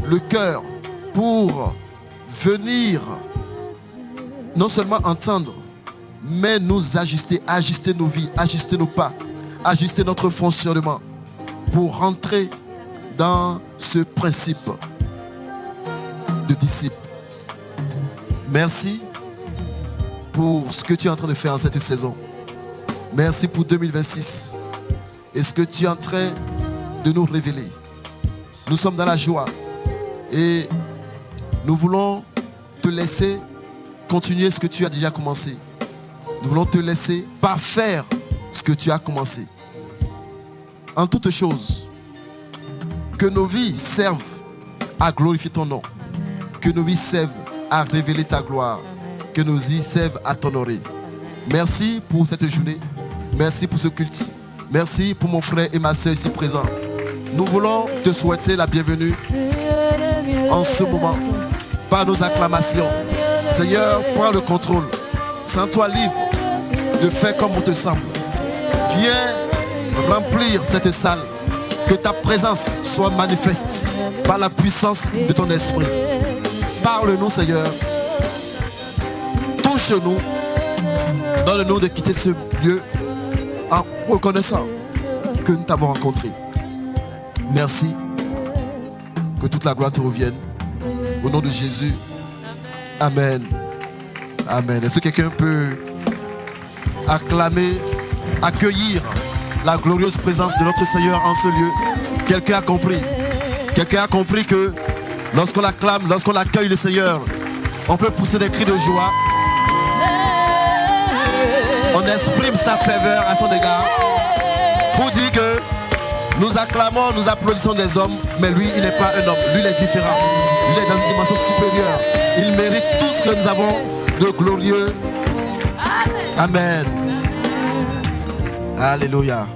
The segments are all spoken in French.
le cœur pour venir non seulement entendre, mais nous ajuster nos vies, ajuster nos pas, ajuster notre fonctionnement pour rentrer dans ce principe de disciple. Merci pour ce que tu es en train de faire en cette saison. Merci pour 2026 et ce que tu es en train de nous révéler. Nous sommes dans la joie et nous voulons te laisser continuer ce que tu as déjà commencé. Nous voulons te laisser parfaire ce que tu as commencé. En toutes choses, que nos vies servent à glorifier ton nom. Que nos vies servent à révéler ta gloire. Que nos vies servent à t'honorer. Merci pour cette journée. Merci pour ce culte. Merci pour mon frère et ma soeur ici présents. Nous voulons te souhaiter la bienvenue en ce moment par nos acclamations. Seigneur, prends le contrôle. Sens-toi libre de faire comme on te semble. Viens remplir cette salle. Que ta présence soit manifeste par la puissance de ton esprit. Parle-nous, Seigneur. Touche-nous. Donne-nous de quitter ce lieu en reconnaissant que nous t'avons rencontré. Merci. Que toute la gloire te revienne. Au nom de Jésus. Amen. Amen. Est-ce que quelqu'un peut acclamer, accueillir la glorieuse présence de notre Seigneur en ce lieu? Quelqu'un a compris. Quelqu'un a compris que lorsqu'on acclame, lorsqu'on accueille le Seigneur, on peut pousser des cris de joie. On exprime sa faveur à son égard pour dire que nous acclamons, nous applaudissons des hommes, mais lui, il n'est pas un homme. Lui, il est différent. Il est dans une dimension supérieure. Il mérite tout ce que nous avons de glorieux. Amen. Alléluia.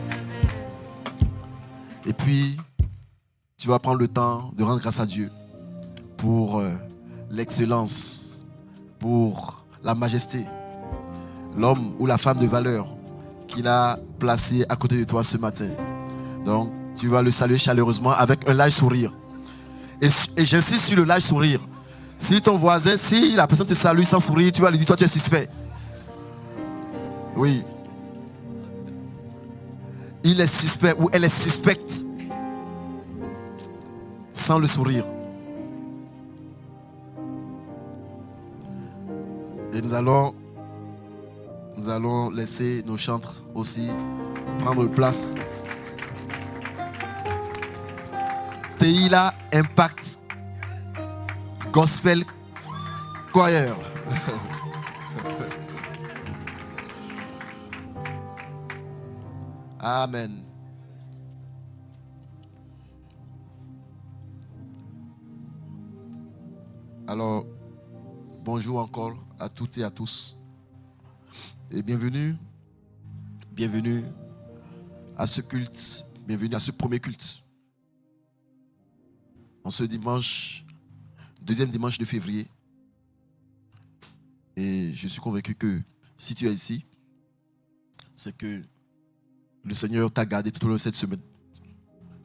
Et puis, tu vas prendre le temps de rendre grâce à Dieu pour l'excellence, pour la majesté, l'homme ou la femme de valeur qu'il a placé à côté de toi ce matin. Donc, tu vas le saluer chaleureusement avec un large sourire. Et j'insiste sur le large sourire. Si ton voisin, si la personne te salue sans sourire, tu vas lui dire, toi tu es suspect. Oui. Il est suspect ou elle est suspecte sans le sourire. Et nous allons laisser nos chantres aussi prendre place. Teila Impact Gospel Choir. Amen. Alors, bonjour encore à toutes et à tous. Et bienvenue à ce culte, bienvenue à ce premier culte. En ce dimanche, deuxième dimanche de février. Et je suis convaincu que si tu es ici, c'est que le Seigneur t'a gardé tout au long de cette semaine.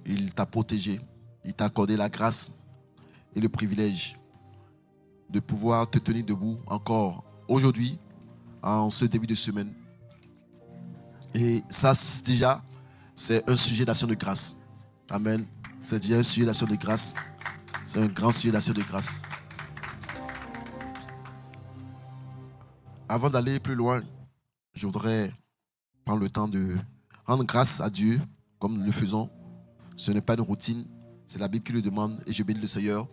Il t'a protégé, il t'a accordé la grâce et le privilège de pouvoir te tenir debout encore aujourd'hui, en ce début de semaine. Et ça, déjà, c'est un sujet d'action de grâce. Amen. C'est déjà un sujet d'action de grâce. C'est un grand sujet d'action de grâce. Avant d'aller plus loin, je voudrais prendre le temps de rendre grâce à Dieu, comme nous le faisons. Ce n'est pas une routine, c'est la Bible qui le demande. Et je bénis le Seigneur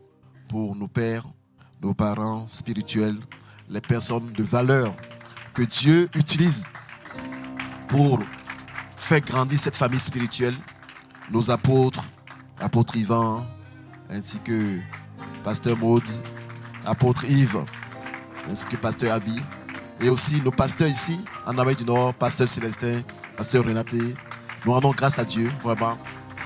pour nos pères, nos parents spirituels, les personnes de valeur que Dieu utilise pour faire grandir cette famille spirituelle. Nos apôtres, l'apôtre Yvan, ainsi que pasteur Maud, apôtre Yves, ainsi que pasteur Abi, et aussi nos pasteurs ici, en Amérique du Nord, pasteur Célestin, pasteur Renaté. Nous rendons grâce à Dieu, vraiment,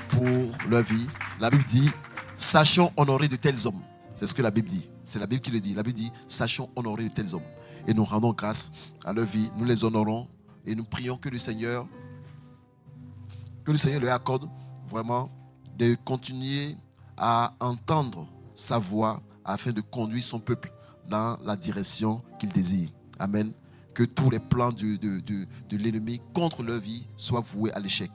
pour leur vie. La Bible dit, sachons honorer de tels hommes. C'est ce que la Bible dit. C'est la Bible qui le dit. La Bible dit, sachons honorer de tels hommes. Et nous rendons grâce à leur vie. Nous les honorons et nous prions que le Seigneur leur accorde vraiment de continuer à entendre sa voix afin de conduire son peuple dans la direction qu'il désire. Amen. Que tous les plans de l'ennemi contre leur vie soient voués à l'échec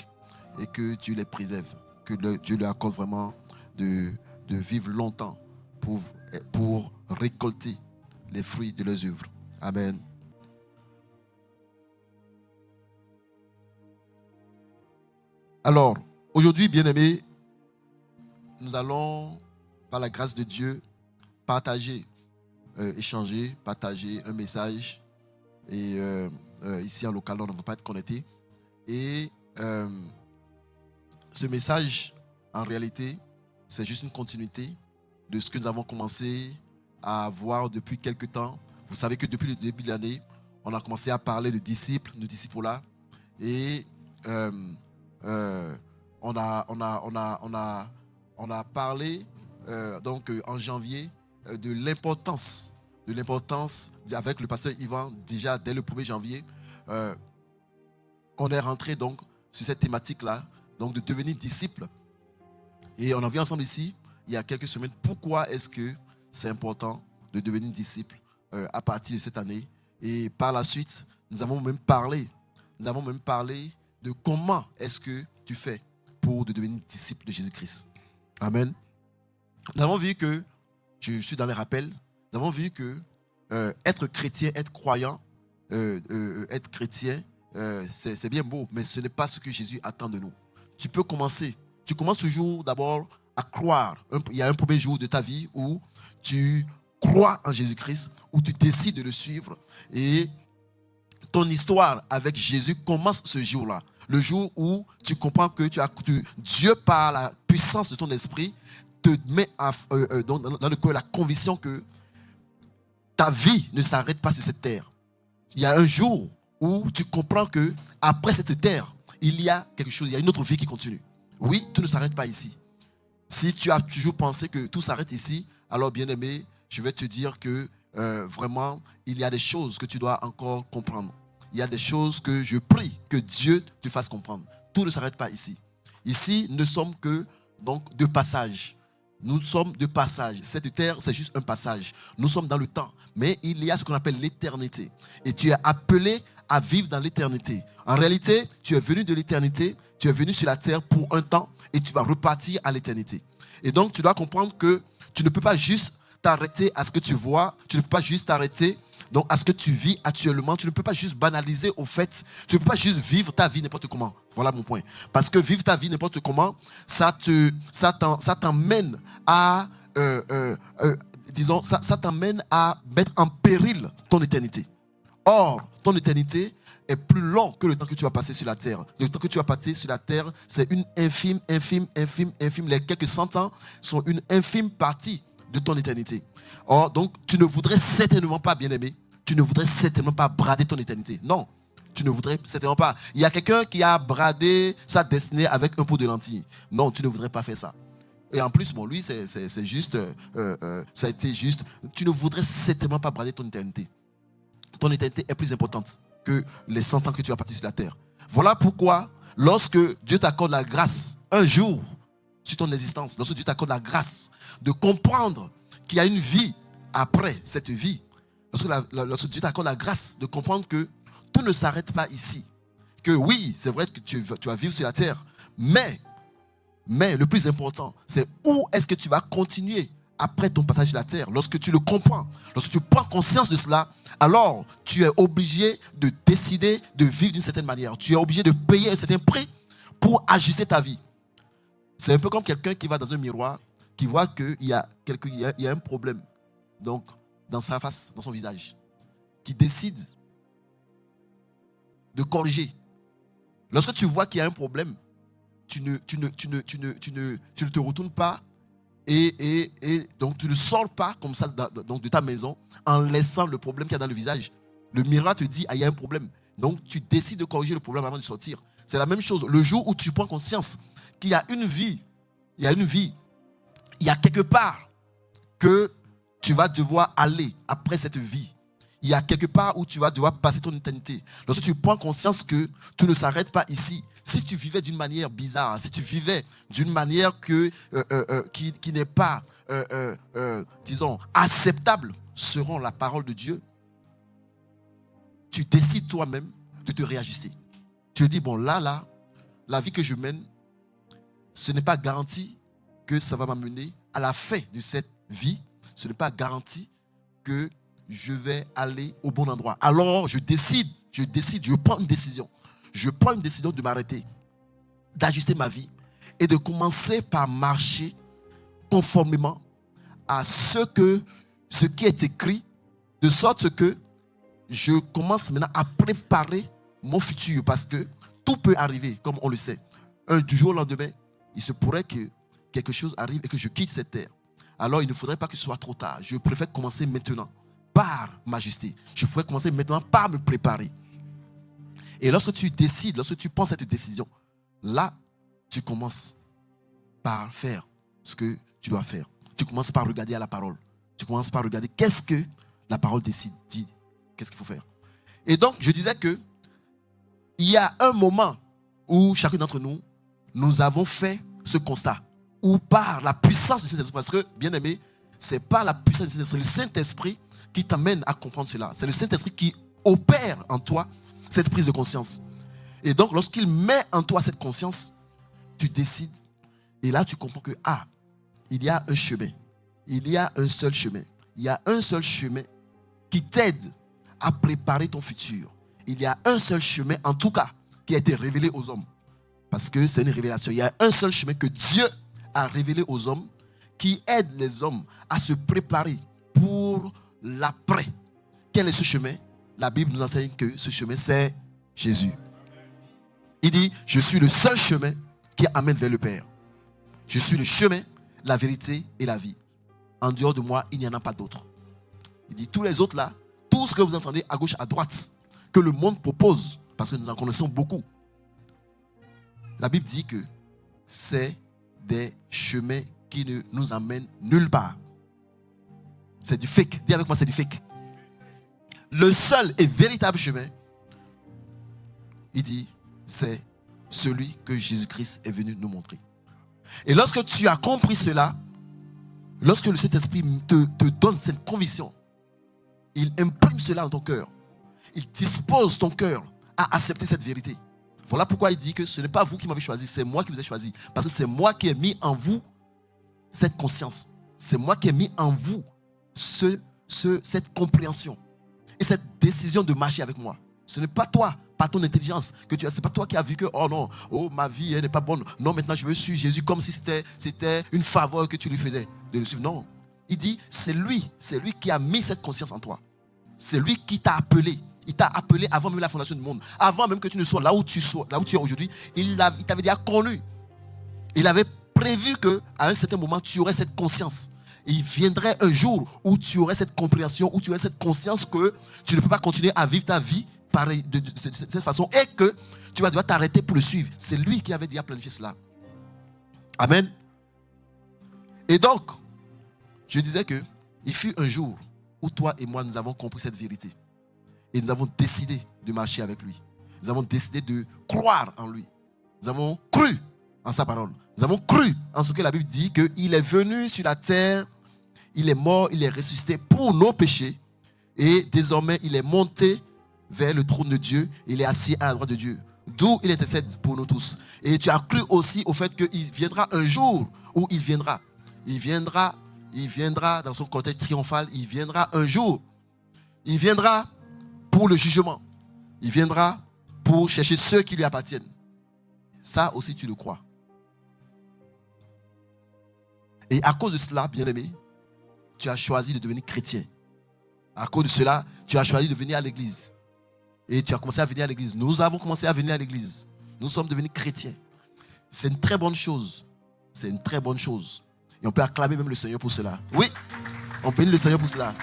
et que Dieu les préserve, que Dieu leur accorde vraiment de vivre longtemps pour récolter les fruits de leurs œuvres. Amen. Alors, aujourd'hui, bien-aimés, nous allons, par la grâce de Dieu, échanger, partager un message. Et ici en local, on ne va pas être connecté. Et ce message, en réalité, c'est juste une continuité de ce que nous avons commencé à voir depuis quelques temps. Vous savez que depuis le début de l'année, on a commencé à parler de disciples, de disciples-là. Et on a parlé donc en janvier de l'importance, avec le pasteur Yvan, déjà dès le 1er janvier, on est rentré donc sur cette thématique-là, donc de devenir disciple. Et on a vu ensemble ici, il y a quelques semaines, pourquoi est-ce que c'est important de devenir disciple à partir de cette année. Et par la suite, nous avons même parlé de comment est-ce que tu fais pour devenir disciple de Jésus-Christ. Amen. Nous avons vu que, je suis dans les rappels, nous avons vu que être chrétien, être croyant, être chrétien, c'est bien beau, mais ce n'est pas ce que Jésus attend de nous. Tu commences toujours d'abord à croire. Il y a un premier jour de ta vie où tu crois en Jésus-Christ, où tu décides de le suivre et ton histoire avec Jésus commence ce jour-là. Le jour où tu comprends que Dieu, par la puissance de ton esprit, te met dans le cœur la conviction que ta vie ne s'arrête pas sur cette terre. Il y a un jour où tu comprends que après cette terre, il y a quelque chose, il y a une autre vie qui continue. Oui, tout ne s'arrête pas ici. Si tu as toujours pensé que tout s'arrête ici, alors bien-aimé, je vais te dire que vraiment, il y a des choses que tu dois encore comprendre. Il y a des choses que je prie que Dieu te fasse comprendre. Tout ne s'arrête pas ici. Ici, nous ne sommes que donc de passage. Nous sommes de passage. Cette terre, c'est juste un passage. Nous sommes dans le temps. Mais il y a ce qu'on appelle l'éternité. Et tu es appelé à vivre dans l'éternité. En réalité, tu es venu de l'éternité. Tu es venu sur la terre pour un temps et tu vas repartir à l'éternité. Et donc, tu dois comprendre que tu ne peux pas juste t'arrêter à ce que tu vois. Tu ne peux pas juste t'arrêter donc à ce que tu vis actuellement. Tu ne peux pas juste banaliser au fait. Tu ne peux pas juste vivre ta vie n'importe comment. Voilà mon point. Parce que vivre ta vie n'importe comment, ça t'emmène à, ça t'emmène à mettre en péril ton éternité. Or, ton éternité est plus long que le temps que tu vas passer sur la terre. Le temps que tu vas passer sur la terre, c'est une infime. Les quelques 100 ans sont une infime partie de ton éternité. Or, donc, tu ne voudrais certainement pas, bien-aimé, tu ne voudrais certainement pas brader ton éternité. Non, tu ne voudrais certainement pas. Il y a quelqu'un qui a bradé sa destinée avec un pot de lentilles. Non, tu ne voudrais pas faire ça. Et en plus, bon, lui, c'est juste, ça a été juste. Tu ne voudrais certainement pas brader ton éternité. Ton éternité est plus importante que les 100 ans que tu vas partir sur la terre. Voilà pourquoi, lorsque Dieu t'accorde la grâce, un jour, sur ton existence, lorsque Dieu t'accorde la grâce de comprendre qu'il y a une vie après cette vie, lorsque Dieu t'accorde la grâce de comprendre que tout ne s'arrête pas ici, que oui, c'est vrai que tu vas vivre sur la terre, mais le plus important, c'est où est-ce que tu vas continuer après ton passage sur la terre. Lorsque tu le comprends, lorsque tu prends conscience de cela, alors tu es obligé de décider de vivre d'une certaine manière. Tu es obligé de payer un certain prix pour ajuster ta vie. C'est un peu comme quelqu'un qui va dans un miroir, qui voit qu'il y a un problème donc, dans sa face, dans son visage, qui décide de corriger. Lorsque tu vois qu'il y a un problème, tu ne te retournes pas et donc tu ne sors pas comme ça donc de ta maison en laissant le problème qu'il y a dans le visage. Le miroir te dit, il y a un problème. Donc tu décides de corriger le problème avant de sortir. C'est la même chose. Le jour où tu prends conscience qu'il y a une vie, il y a quelque part que tu vas devoir aller après cette vie. Il y a quelque part où tu vas devoir passer ton éternité. Lorsque tu prends conscience que tout ne s'arrête pas ici, Si tu vivais d'une manière bizarre, si tu vivais d'une manière qui n'est pas, disons, acceptable selon la parole de Dieu, tu décides toi-même de te réajuster. Tu te dis, bon, là, la vie que je mène, ce n'est pas garanti que ça va m'amener à la fin de cette vie. Ce n'est pas garanti que je vais aller au bon endroit. Alors, je prends une décision. Je prends une décision de m'arrêter, d'ajuster ma vie et de commencer par marcher conformément à ce qui est écrit, de sorte que je commence maintenant à préparer mon futur, parce que tout peut arriver, comme on le sait. Du jour au lendemain, il se pourrait que quelque chose arrive et que je quitte cette terre. Alors, il ne faudrait pas que ce soit trop tard. Je préfère commencer maintenant par m'ajuster. Je préfère commencer maintenant par me préparer. Et lorsque tu décides, lorsque tu prends cette décision, là, tu commences par faire ce que tu dois faire. Tu commences par regarder à la parole. Tu commences par regarder qu'est-ce que la parole dit, qu'est-ce qu'il faut faire. Et donc, je disais que il y a un moment où chacun d'entre nous, nous avons fait ce constat, où par la puissance du Saint-Esprit, parce que, bien aimé, c'est pas la puissance du Saint-Esprit, c'est le Saint-Esprit qui t'amène à comprendre cela. C'est le Saint-Esprit qui opère en toi cette prise de conscience. Et donc, lorsqu'il met en toi cette conscience, tu décides, et là, tu comprends que, il y a un chemin. Il y a un seul chemin. Il y a un seul chemin qui t'aide à préparer ton futur. Il y a un seul chemin, en tout cas, qui a été révélé aux hommes. Parce que c'est une révélation. Il y a un seul chemin que Dieu a révélé aux hommes, qui aide les hommes à se préparer pour l'après. Quel est ce chemin? La Bible nous enseigne que ce chemin, c'est Jésus. Il dit, je suis le seul chemin qui amène vers le Père. Je suis le chemin, la vérité et la vie. En dehors de moi, il n'y en a pas d'autre. Il dit, tous les autres là, tout ce que vous entendez à gauche, à droite, que le monde propose, parce que nous en connaissons beaucoup, la Bible dit que c'est des chemins qui ne nous amènent nulle part. C'est du fake. Dis avec moi, c'est du fake. Le seul et véritable chemin, il dit, c'est celui que Jésus-Christ est venu nous montrer. Et lorsque tu as compris cela, lorsque le Saint-Esprit te donne cette conviction, il imprime cela dans ton cœur. Il dispose ton cœur à accepter cette vérité. Voilà pourquoi il dit que ce n'est pas vous qui m'avez choisi, c'est moi qui vous ai choisi. Parce que c'est moi qui ai mis en vous cette conscience. C'est moi qui ai mis en vous cette compréhension et cette décision de marcher avec moi. Ce n'est pas toi, par ton intelligence, que tu as. C'est pas toi qui as vu que, oh non, ma vie elle n'est pas bonne. Non, maintenant je veux suivre Jésus comme si c'était une faveur que tu lui faisais de le suivre. Non. Il dit, c'est lui qui a mis cette conscience en toi. C'est lui qui t'a appelé. Il t'a appelé avant même la fondation du monde. Avant même que tu ne sois là où tu es aujourd'hui. Il t'avait déjà connu. Il avait prévu qu'à un certain moment, tu aurais cette conscience. Et il viendrait un jour où tu aurais cette compréhension, où tu aurais cette conscience que tu ne peux pas continuer à vivre ta vie pareil, de cette façon, et que tu vas devoir t'arrêter pour le suivre. C'est lui qui avait déjà planifié cela. Amen. Et donc, je disais que il fut un jour où toi et moi, nous avons compris cette vérité. Et nous avons décidé de marcher avec lui. Nous avons décidé de croire en lui. Nous avons cru en sa parole. Nous avons cru en ce que la Bible dit, qu'il est venu sur la terre, il est mort, il est ressuscité pour nos péchés. Et désormais, il est monté vers le trône de Dieu. Il est assis à la droite de Dieu. D'où il intercède pour nous tous. Et tu as cru aussi au fait qu'il viendra un jour où il viendra. Il viendra dans son contexte triomphal. Il viendra un jour. Il viendra pour le jugement. Il viendra pour chercher ceux qui lui appartiennent. Ça aussi, tu le crois. Et à cause de cela, bien-aimé, tu as choisi de devenir chrétien. À cause de cela, tu as choisi de venir à l'église. Et tu as commencé à venir à l'église. Nous avons commencé à venir à l'église. Nous sommes devenus chrétiens. C'est une très bonne chose. C'est une très bonne chose. Et on peut acclamer même le Seigneur pour cela. Oui, on bénit le Seigneur pour cela.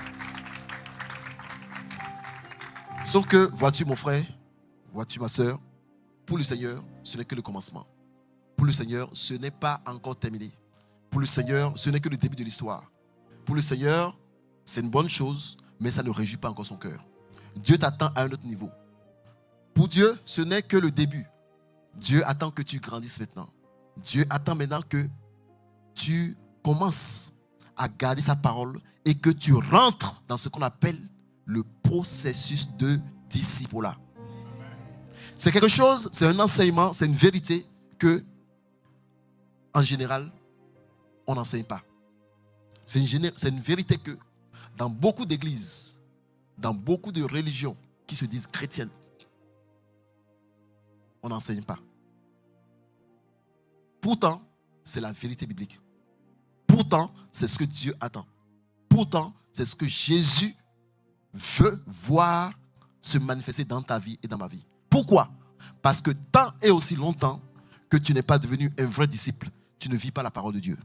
Sauf que, vois-tu mon frère, vois-tu ma soeur, pour le Seigneur, ce n'est que le commencement. Pour le Seigneur, ce n'est pas encore terminé. Pour le Seigneur, ce n'est que le début de l'histoire. Pour le Seigneur, c'est une bonne chose, mais ça ne réjouit pas encore son cœur. Dieu t'attend à un autre niveau. Pour Dieu, ce n'est que le début. Dieu attend que tu grandisses maintenant. Dieu attend maintenant que tu commences à garder sa parole et que tu rentres dans ce qu'on appelle le processus de discipulat. C'est quelque chose, c'est un enseignement, c'est une vérité que, en général, on n'enseigne pas. C'est une vérité que, dans beaucoup d'églises, dans beaucoup de religions qui se disent chrétiennes, on n'enseigne pas. Pourtant, c'est la vérité biblique. Pourtant, c'est ce que Dieu attend. Pourtant, c'est ce que Jésus veut voir se manifester dans ta vie et dans ma vie. Pourquoi? Parce que tant et aussi longtemps que tu n'es pas devenu un vrai disciple, tu ne vis pas la parole de Dieu.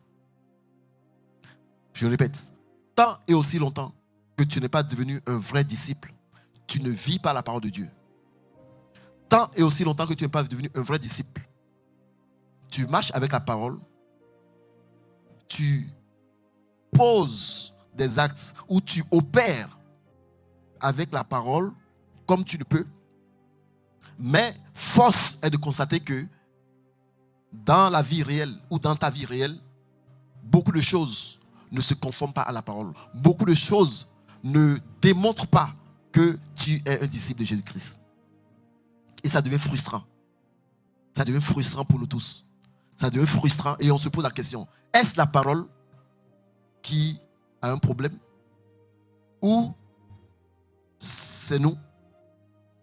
Je répète, tant et aussi longtemps que tu n'es pas devenu un vrai disciple, tu ne vis pas la parole de Dieu. Tant et aussi longtemps que tu n'es pas devenu un vrai disciple, tu marches avec la parole, tu poses des actes où tu opères avec la parole comme tu le peux, mais force est de constater que dans la vie réelle ou dans ta vie réelle, beaucoup de choses ne se conforment pas à la parole. Beaucoup de choses ne démontrent pas que tu es un disciple de Jésus-Christ. Et ça devient frustrant. Ça devient frustrant pour nous tous. Ça devient frustrant et on se pose la question, est-ce la parole qui a un problème ou c'est nous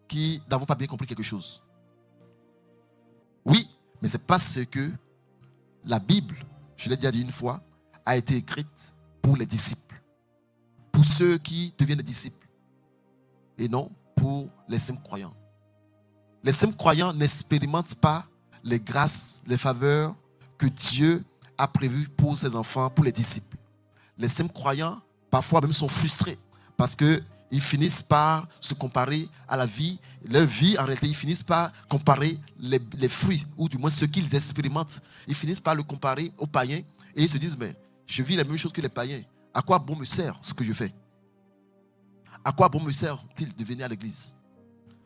qui n'avons pas bien compris quelque chose? Oui, mais c'est parce que la Bible, je l'ai déjà dit une fois, a été écrite pour les disciples, pour ceux qui deviennent des disciples et non pour les simples croyants. Les simples croyants n'expérimentent pas les grâces, les faveurs que Dieu a prévues pour ses enfants, pour les disciples. Les simples croyants, parfois même, sont frustrés parce qu'ils finissent par se comparer à la vie. Leur vie, en réalité, ils finissent par comparer les fruits, ou du moins ce qu'ils expérimentent. Ils finissent par le comparer aux païens et ils se disent, mais je vis les mêmes choses que les païens. À quoi bon me sert ce que je fais? À quoi bon me sert-il de venir à l'église?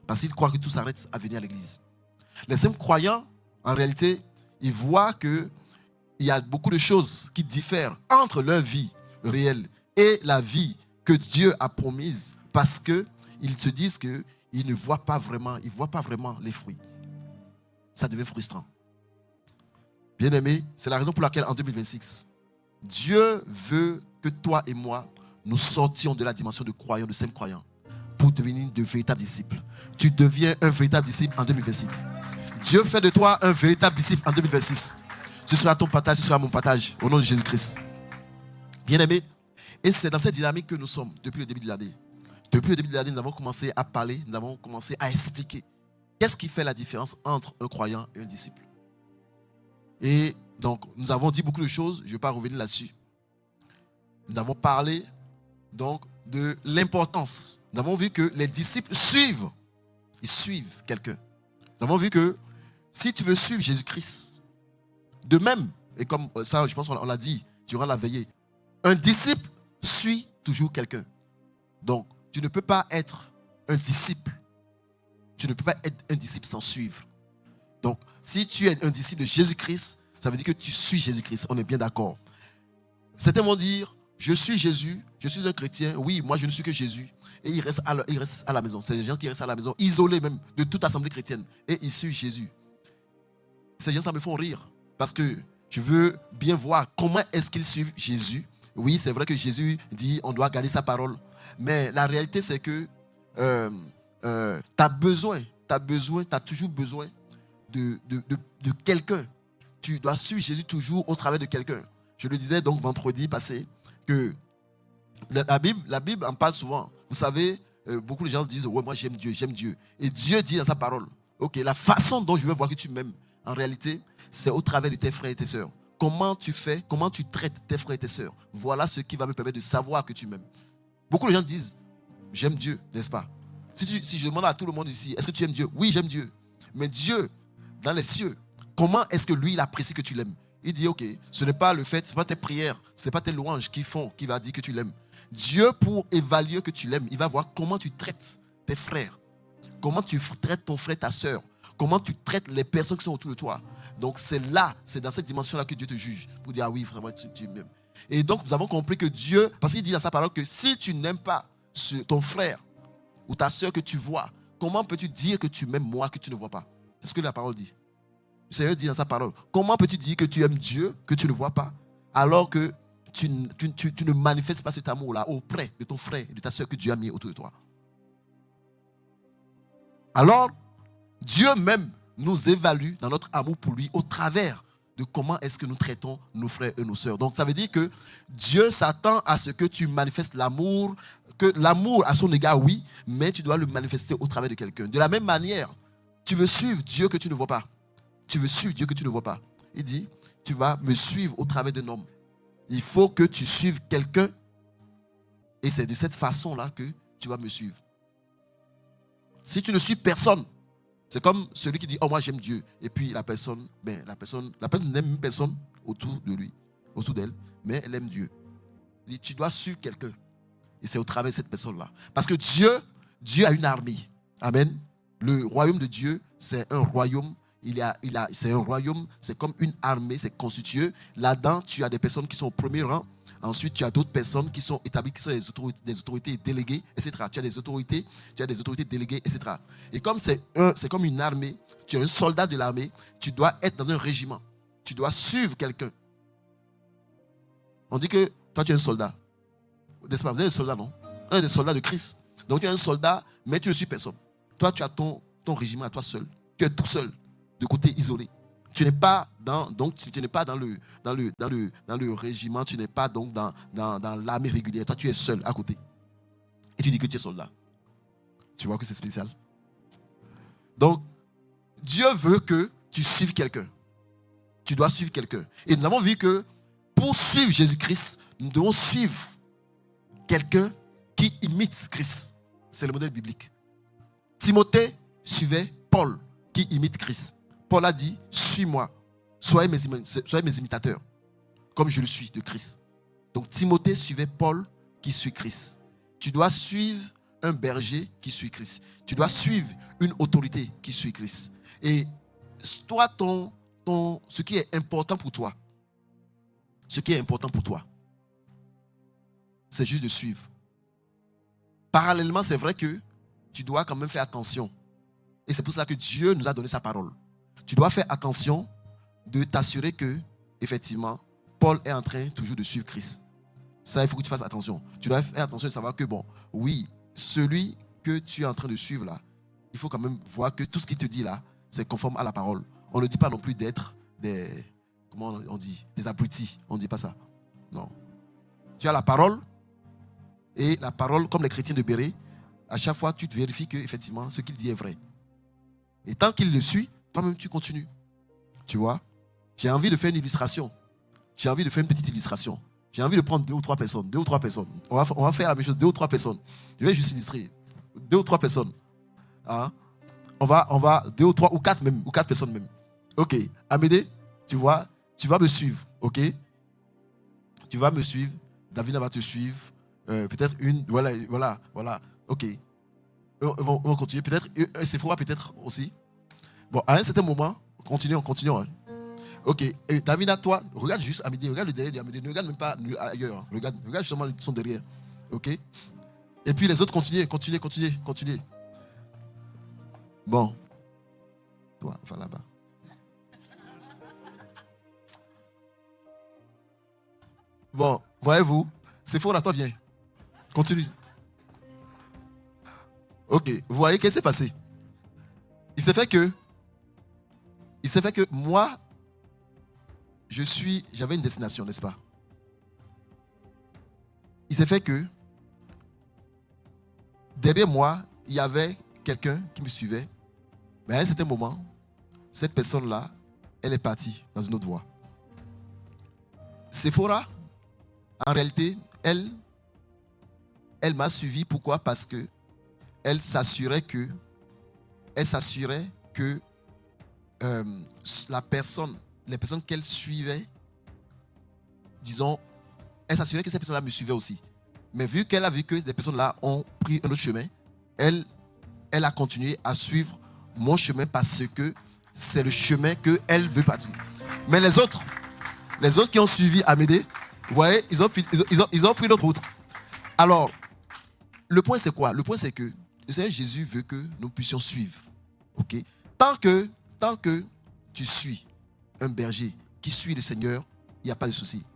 Parce qu'ils croient que tout s'arrête à venir à l'église. Les simples croyants, en réalité, ils voient qu'il y a beaucoup de choses qui diffèrent entre leur vie réelle et la vie que Dieu a promise, parce qu'ils se disent qu'ils ne voient pas vraiment, les fruits. Ça devient frustrant. Bien-aimés, c'est la raison pour laquelle en 2026, Dieu veut que toi et moi, nous sortions de la dimension de croyants, de simples croyants, pour devenir de véritables disciples. Tu deviens un véritable disciple en 2026. Dieu fait de toi un véritable disciple en 2026. Ce sera ton partage, ce sera mon partage, au nom de Jésus-Christ. Bien-aimés, et c'est dans cette dynamique que nous sommes depuis le début de l'année. Depuis le début de l'année, nous avons commencé à parler, nous avons commencé à expliquer qu'est-ce qui fait la différence entre un croyant et un disciple. Et donc, nous avons dit beaucoup de choses, je ne vais pas revenir là-dessus. Nous avons parlé donc de l'importance. Nous avons vu que les disciples suivent. Ils suivent quelqu'un. Nous avons vu que si tu veux suivre Jésus-Christ, de même, et comme ça, je pense qu'on l'a dit durant la veillée, un disciple suit toujours quelqu'un. Donc, tu ne peux pas être un disciple. Tu ne peux pas être un disciple sans suivre. Donc, si tu es un disciple de Jésus-Christ, ça veut dire que tu suis Jésus-Christ. On est bien d'accord. Certains vont dire, je suis Jésus, je suis un chrétien. Oui, moi je ne suis que Jésus. Et ils restent à la maison. C'est des gens qui restent à la maison, isolés même de toute assemblée chrétienne. Et ils suivent Jésus. Ces gens, ça me font rire. Parce que je veux bien voir comment est-ce qu'ils suivent Jésus. Oui, c'est vrai que Jésus dit on doit garder sa parole. Mais la réalité, c'est que tu as toujours besoin de quelqu'un. Tu dois suivre Jésus toujours au travers de quelqu'un. Je le disais donc vendredi passé que la Bible en parle souvent. Vous savez, beaucoup de gens disent ouais, moi j'aime Dieu. Et Dieu dit dans sa parole, ok, la façon dont je veux voir que tu m'aimes, en réalité, c'est au travers de tes frères et tes sœurs. Comment tu fais, comment tu traites tes frères et tes sœurs. Voilà ce qui va me permettre de savoir que tu m'aimes. Beaucoup de gens disent, j'aime Dieu, n'est-ce pas? Si je demande à tout le monde ici, est-ce que tu aimes Dieu? Oui, j'aime Dieu. Mais Dieu, dans les cieux, comment est-ce que lui, il apprécie que tu l'aimes? Il dit, ok, ce n'est pas le fait, ce n'est pas tes prières, ce n'est pas tes louanges qui va dire que tu l'aimes. Dieu, pour évaluer que tu l'aimes, il va voir comment tu traites tes frères. Comment tu traites ton frère, ta sœur. comment tu traites les personnes qui sont autour de toi. Donc c'est dans cette dimension-là que Dieu te juge. Pour dire, ah oui, vraiment, tu m'aimes. Et donc nous avons compris que Dieu, parce qu'il dit dans sa parole que si tu n'aimes pas ton frère ou ta soeur que tu vois, comment peux-tu dire que tu m'aimes moi que tu ne vois pas? C'est ce que la parole dit. Le Seigneur dit dans sa parole, comment peux-tu dire que tu aimes Dieu que tu ne vois pas, alors que tu ne manifestes pas cet amour-là auprès de ton frère et de ta soeur que Dieu a mis autour de toi? Alors, Dieu même nous évalue dans notre amour pour lui au travers de comment est-ce que nous traitons nos frères et nos sœurs. Donc, ça veut dire que Dieu s'attend à ce que tu manifestes l'amour, que l'amour à son égard, oui, mais tu dois le manifester au travers de quelqu'un. De la même manière, tu veux suivre Dieu que tu ne vois pas. Tu veux suivre Dieu que tu ne vois pas. Il dit, tu vas me suivre au travers d'un homme. Il faut que tu suives quelqu'un et c'est de cette façon-là que tu vas me suivre. Si tu ne suis personne, c'est comme celui qui dit, oh moi j'aime Dieu. Et puis la personne n'aime personne autour de lui, autour d'elle, mais elle aime Dieu. Il dit, tu dois suivre quelqu'un. Et c'est au travers de cette personne-là. Parce que Dieu a une armée. Amen. Le royaume de Dieu, c'est un royaume. C'est un royaume, c'est comme une armée, c'est constitué. Là-dedans, tu as des personnes qui sont au premier rang. Ensuite, tu as d'autres personnes qui sont établies, qui sont des autorités déléguées, etc. Tu as des autorités déléguées, etc. Et comme c'est comme une armée, tu es un soldat de l'armée, tu dois être dans un régiment. Tu dois suivre quelqu'un. On dit que toi, tu es un soldat. N'est-ce pas? Vous êtes un soldat, non? Un des soldats de Christ. Donc, tu es un soldat, mais tu ne suis personne. Toi, tu as ton régiment à toi seul. Tu es tout seul, de côté isolé. Tu n'es pas dans le régiment, tu n'es pas donc dans l'armée régulière. Toi, tu es seul à côté. Et tu dis que tu es soldat. Tu vois que c'est spécial. Donc, Dieu veut que tu suives quelqu'un. Tu dois suivre quelqu'un. Et nous avons vu que pour suivre Jésus-Christ, nous devons suivre quelqu'un qui imite Christ. C'est le modèle biblique. Timothée suivait Paul qui imite Christ. Paul a dit, suis-moi, soyez mes imitateurs, comme je le suis de Christ. Donc Timothée suivait Paul qui suit Christ. Tu dois suivre un berger qui suit Christ. Tu dois suivre une autorité qui suit Christ. Et toi, ce qui est important pour toi, c'est juste de suivre. Parallèlement, c'est vrai que tu dois quand même faire attention. Et c'est pour cela que Dieu nous a donné sa parole. Tu dois faire attention de t'assurer que, effectivement, Paul est en train toujours de suivre Christ. Ça, il faut que tu fasses attention. Tu dois faire attention de savoir que, bon, oui, celui que tu es en train de suivre là, il faut quand même voir que tout ce qu'il te dit là, c'est conforme à la parole. On ne dit pas non plus d'être comment on dit, des abrutis. On ne dit pas ça. Non. Tu as la parole, et la parole, comme les chrétiens de Béret, à chaque fois, tu te vérifies que, effectivement, ce qu'il dit est vrai. Et tant qu'il le suit, toi-même, tu continues. Tu vois? J'ai envie de faire une illustration. J'ai envie de faire une petite illustration. J'ai envie de prendre 2 ou 3 personnes. On va faire la même chose, 2 ou 3 personnes. Je vais juste illustrer. 2 ou 3 personnes. Hein? On va 2 ou 3 ou 4 même, ou 4 personnes même. Ok. Amédée, tu vois, tu vas me suivre. Ok? Tu vas me suivre. Davina va te suivre. Peut-être une. Voilà. Ok. On va continuer. Peut-être Sephora peut-être aussi. Bon, à un certain moment, continuons. Hein. Ok. Et Davina, toi, regarde juste Amédée, regarde le derrière d'Amédée. Ne regarde même pas ailleurs. Hein. Regarde justement son derrière. Ok. Et puis les autres, continuez. Bon. Toi, va là-bas. Bon, voyez-vous, Sephora, toi, viens. Continue. Ok, vous voyez qu'est-ce qui s'est passé? Il s'est fait que moi, j'avais une destination, n'est-ce pas? Il s'est fait que derrière moi, il y avait quelqu'un qui me suivait. Mais à un certain moment, cette personne-là, elle est partie dans une autre voie. Sephora, en réalité, elle m'a suivi. Pourquoi? Parce que elle s'assurait que les personnes qu'elle suivait, disons, elle s'assurait que ces personnes-là me suivaient aussi. Mais vu qu'elle a vu que les personnes-là ont pris un autre chemin, elle a continué à suivre mon chemin parce que c'est le chemin qu'elle veut partir. Mais les autres qui ont suivi Amédée, vous voyez, ils ont pris notre route. Alors, le point c'est quoi? Le point c'est que le Seigneur Jésus veut que nous puissions suivre. Ok? Tant que tu suis un berger qui suit le Seigneur, il n'y a pas de souci.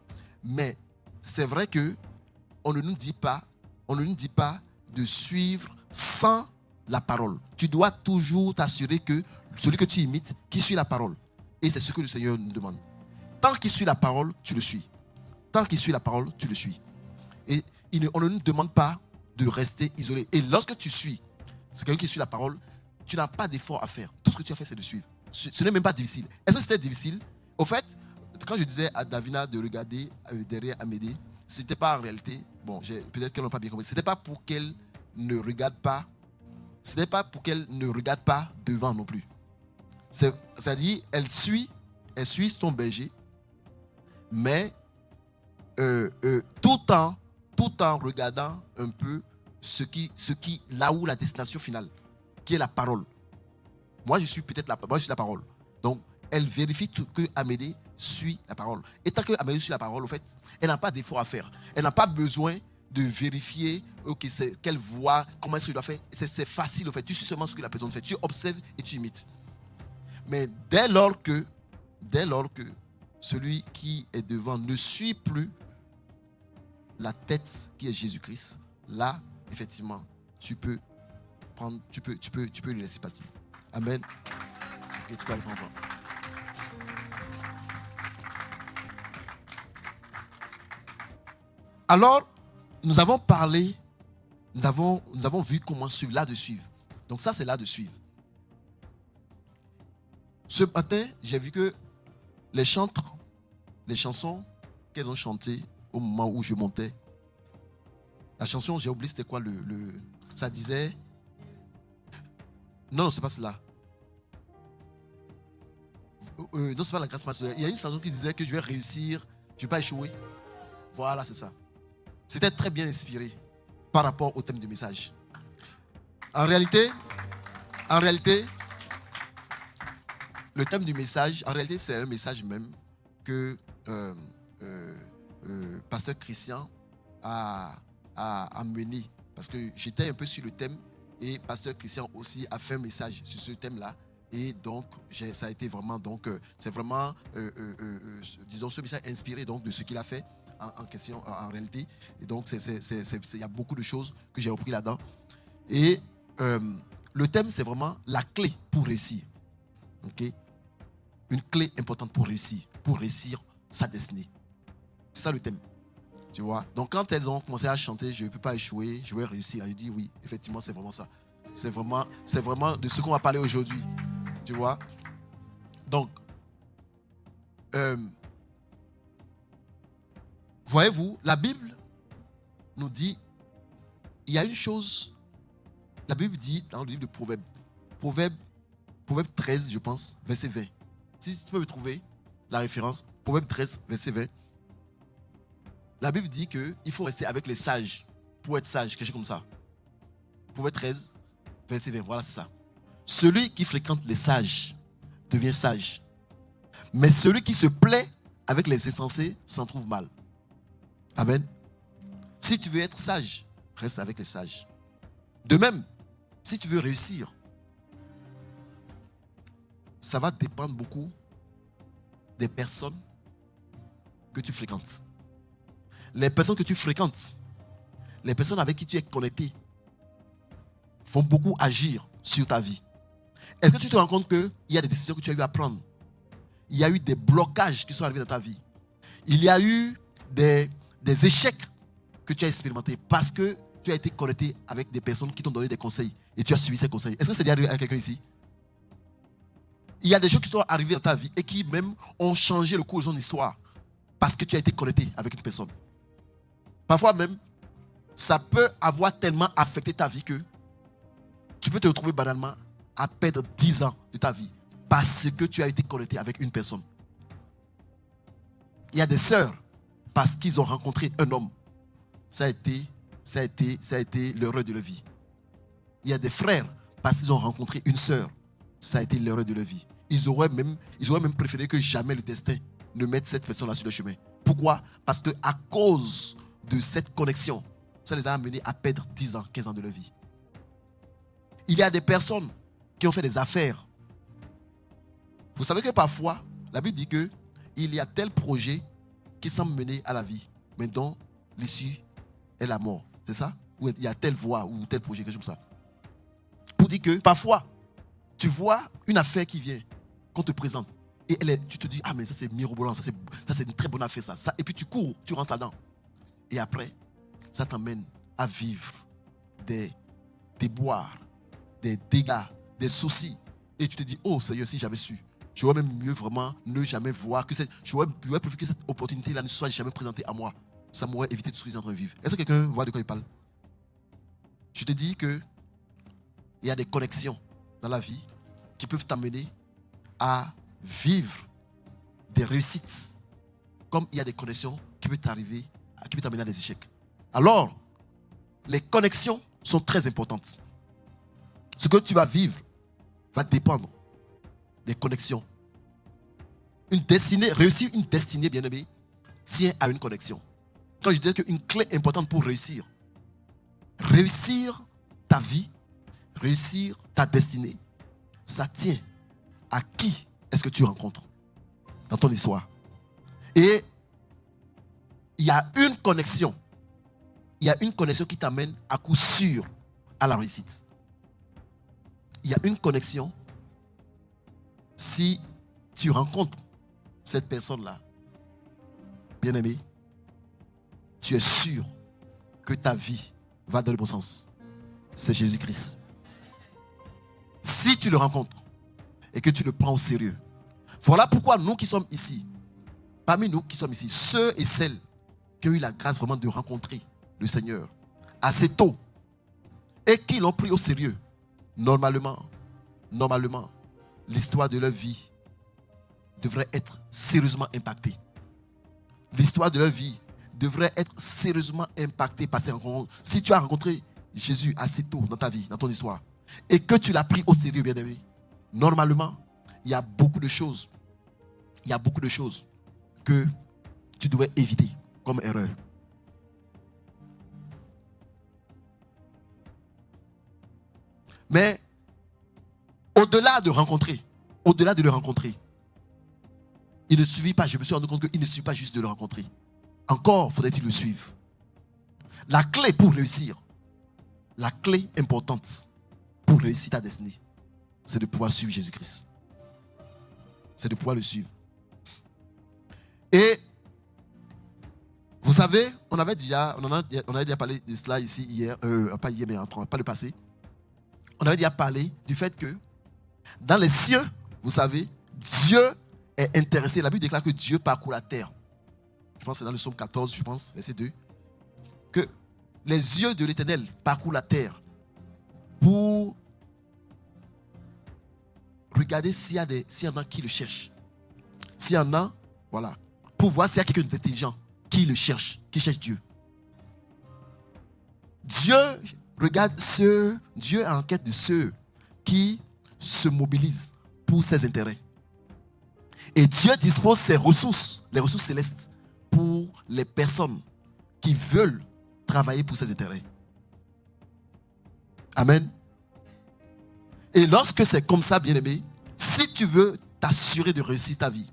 Mais c'est vrai que on ne nous dit pas de suivre sans la parole. Tu dois toujours t'assurer que celui que tu imites, qui suit la parole. Et c'est ce que le Seigneur nous demande. Tant qu'il suit la parole, tu le suis. Tant qu'il suit la parole, tu le suis. Et on ne nous demande pas de rester isolé. Et lorsque tu suis, c'est quelqu'un qui suit la parole, tu n'as pas d'effort à faire. Tout ce que tu as fait, c'est de suivre. Ce n'est même pas difficile. Est-ce que c'était difficile? Au fait, quand je disais à Davina de regarder derrière Amédée, ce n'était pas en réalité, bon, peut-être qu'elle n'a pas bien compris, ce n'était pas pour qu'elle ne regarde pas, devant non plus. C'est-à-dire, elle suit son berger, mais tout en regardant un peu là où la destination finale, qui est la parole. Moi, je suis la parole. Donc, elle vérifie que Amédée suit la parole. Et tant que Amédée suit la parole, au fait, elle n'a pas d'effort à faire. Elle n'a pas besoin de vérifier quelle voix, comment est-ce que je dois faire. C'est facile, au fait. Tu suis seulement ce que la personne fait. Tu observes et tu imites. Mais dès lors que celui qui est devant ne suit plus la tête qui est Jésus-Christ, là, effectivement, tu peux lui laisser partir. Amen. Okay, tu peux aller prendre. Alors, nous avons parlé, nous avons vu comment suivre, l'art de suivre. Donc ça, c'est l'art de suivre. Ce matin, j'ai vu que les chansons qu'elles ont chantées au moment où je montais, la chanson, j'ai oublié c'était quoi ça disait... Non, c'est pas cela. Non, c'est pas la grâce matérielle. Il y a une chanson qui disait que je vais réussir, je ne vais pas échouer. Voilà, c'est ça. C'était très bien inspiré par rapport au thème du message. En réalité, le thème du message, en réalité, c'est un message même que Pasteur Christian a mené. Parce que j'étais un peu sur le thème et Pasteur Christian aussi a fait un message sur ce thème-là. Et donc, ça a été vraiment, c'est vraiment, disons, ce message inspiré donc, de ce qu'il a fait en question, en réalité. Et donc, il y a beaucoup de choses que j'ai repris là-dedans. Et le thème, c'est vraiment la clé pour réussir. Okay? Une clé importante pour réussir sa destinée. C'est ça le thème. Tu vois? Donc, quand elles ont commencé à chanter, je ne peux pas échouer, je vais réussir. Je dis oui, effectivement, c'est vraiment ça. C'est vraiment de ce qu'on va parler aujourd'hui. Tu vois? Donc, voyez-vous, la Bible nous dit, il y a une chose, la Bible dit dans le livre de Proverbes, Proverbe 13, je pense, verset 20. Si tu peux me trouver la référence, Proverbe 13, verset 20. La Bible dit qu'il faut rester avec les sages pour être sage, quelque chose comme ça. Proverbe 13, verset 20, voilà, c'est ça. Celui qui fréquente les sages devient sage. Mais celui qui se plaît avec les insensés s'en trouve mal. Amen. Si tu veux être sage, reste avec les sages. De même, si tu veux réussir, ça va dépendre beaucoup des personnes que tu fréquentes. Les personnes que tu fréquentes, les personnes avec qui tu es connecté, vont beaucoup agir sur ta vie. Est-ce que tu te rends compte qu'il y a des décisions que tu as eu à prendre? Il y a eu des blocages qui sont arrivés dans ta vie. Il y a eu des échecs que tu as expérimentés parce que tu as été connecté avec des personnes qui t'ont donné des conseils et tu as suivi ces conseils. Est-ce que c'est déjà arrivé à quelqu'un ici? Il y a des choses qui sont arrivées dans ta vie et qui même ont changé le cours de ton histoire parce que tu as été connecté avec une personne. Parfois même, ça peut avoir tellement affecté ta vie que tu peux te retrouver banalement à perdre 10 ans de ta vie parce que tu as été connecté avec une personne. Il y a des sœurs parce qu'ils ont rencontré un homme. Ça a été l'erreur de leur vie. Il y a des frères parce qu'ils ont rencontré une sœur. ça a été l'erreur de leur vie. Ils auraient même préféré que jamais le destin ne mette cette personne-là sur le chemin. Pourquoi? Parce qu'à cause de cette connexion, ça les a amenés à perdre 10 ans, 15 ans de leur vie. Il y a des personnes qui ont fait des affaires. Vous savez que parfois, la Bible dit qu'il y a tel projet qui semble mener à la vie, mais dont l'issue est la mort. C'est ça? Ou il y a telle voie ou tel projet, quelque chose comme ça. Pour dire que parfois, tu vois une affaire qui vient, qu'on te présente, et tu te dis, ah mais ça c'est mirobolant, ça c'est une très bonne affaire ça. Et puis tu cours, tu rentres là-dedans. Et après, ça t'emmène à vivre des déboires, des dégâts, des soucis. Et tu te dis, oh Seigneur, si j'avais su, j'aurais même mieux vraiment ne jamais voir, j'aurais préféré que cette opportunité-là ne soit jamais présentée à moi. Ça m'aurait évité tout ce que j'ai en train de vivre. Est-ce que quelqu'un voit de quoi il parle? Je te dis qu'il y a des connexions dans la vie qui peuvent t'amener à vivre des réussites, comme il y a des connexions qui peuvent t'amener à des échecs. Alors, les connexions sont très importantes. Ce que tu vas vivre va dépendre des connexions. Réussir une destinée, bien-aimé, tient à une connexion. Quand je dis qu'une clé importante pour réussir ta vie, réussir ta destinée, ça tient à qui est-ce que tu rencontres dans ton histoire. Et il y a une connexion. Il y a une connexion qui t'amène à coup sûr à la réussite. Il y a une connexion. Si tu rencontres cette personne-là, bien-aimé, tu es sûr que ta vie va dans le bon sens. C'est Jésus-Christ. Si tu le rencontres et que tu le prends au sérieux, voilà pourquoi nous qui sommes ici, parmi nous qui sommes ici, ceux et celles qui ont eu la grâce vraiment de rencontrer le Seigneur assez tôt et qui l'ont pris au sérieux, normalement, l'histoire de leur vie devrait être sérieusement impactée. L'histoire de leur vie devrait être sérieusement impactée par ces rencontres. Si tu as rencontré Jésus assez tôt dans ta vie, dans ton histoire, et que tu l'as pris au sérieux, bien-aimé, normalement, il y a beaucoup de choses que tu devrais éviter comme erreur. Mais au-delà de le rencontrer, il ne suffit pas, je me suis rendu compte qu'il ne suffit pas juste de le rencontrer. Encore faudrait-il le suivre. La clé pour réussir, la clé importante pour réussir ta destinée, c'est de pouvoir suivre Jésus-Christ. C'est de pouvoir le suivre. Et vous savez, on avait déjà parlé de cela ici hier, pas hier, mais pas le passé. On avait déjà parlé du fait que dans les cieux, vous savez, Dieu est intéressé. La Bible déclare que Dieu parcourt la terre. Je pense que c'est dans le psaume 14, je pense, verset 2. Que les yeux de l'Éternel parcourent la terre pour regarder s'il y en a qui le cherchent. S'il y en a, voilà, pour voir s'il y a quelqu'un d'intelligent qui le cherche, qui cherche Dieu. Dieu est en quête de ceux qui se mobilisent pour ses intérêts. Et Dieu dispose ses ressources, les ressources célestes, pour les personnes qui veulent travailler pour ses intérêts. Amen. Et lorsque c'est comme ça, bien-aimé, si tu veux t'assurer de réussir ta vie,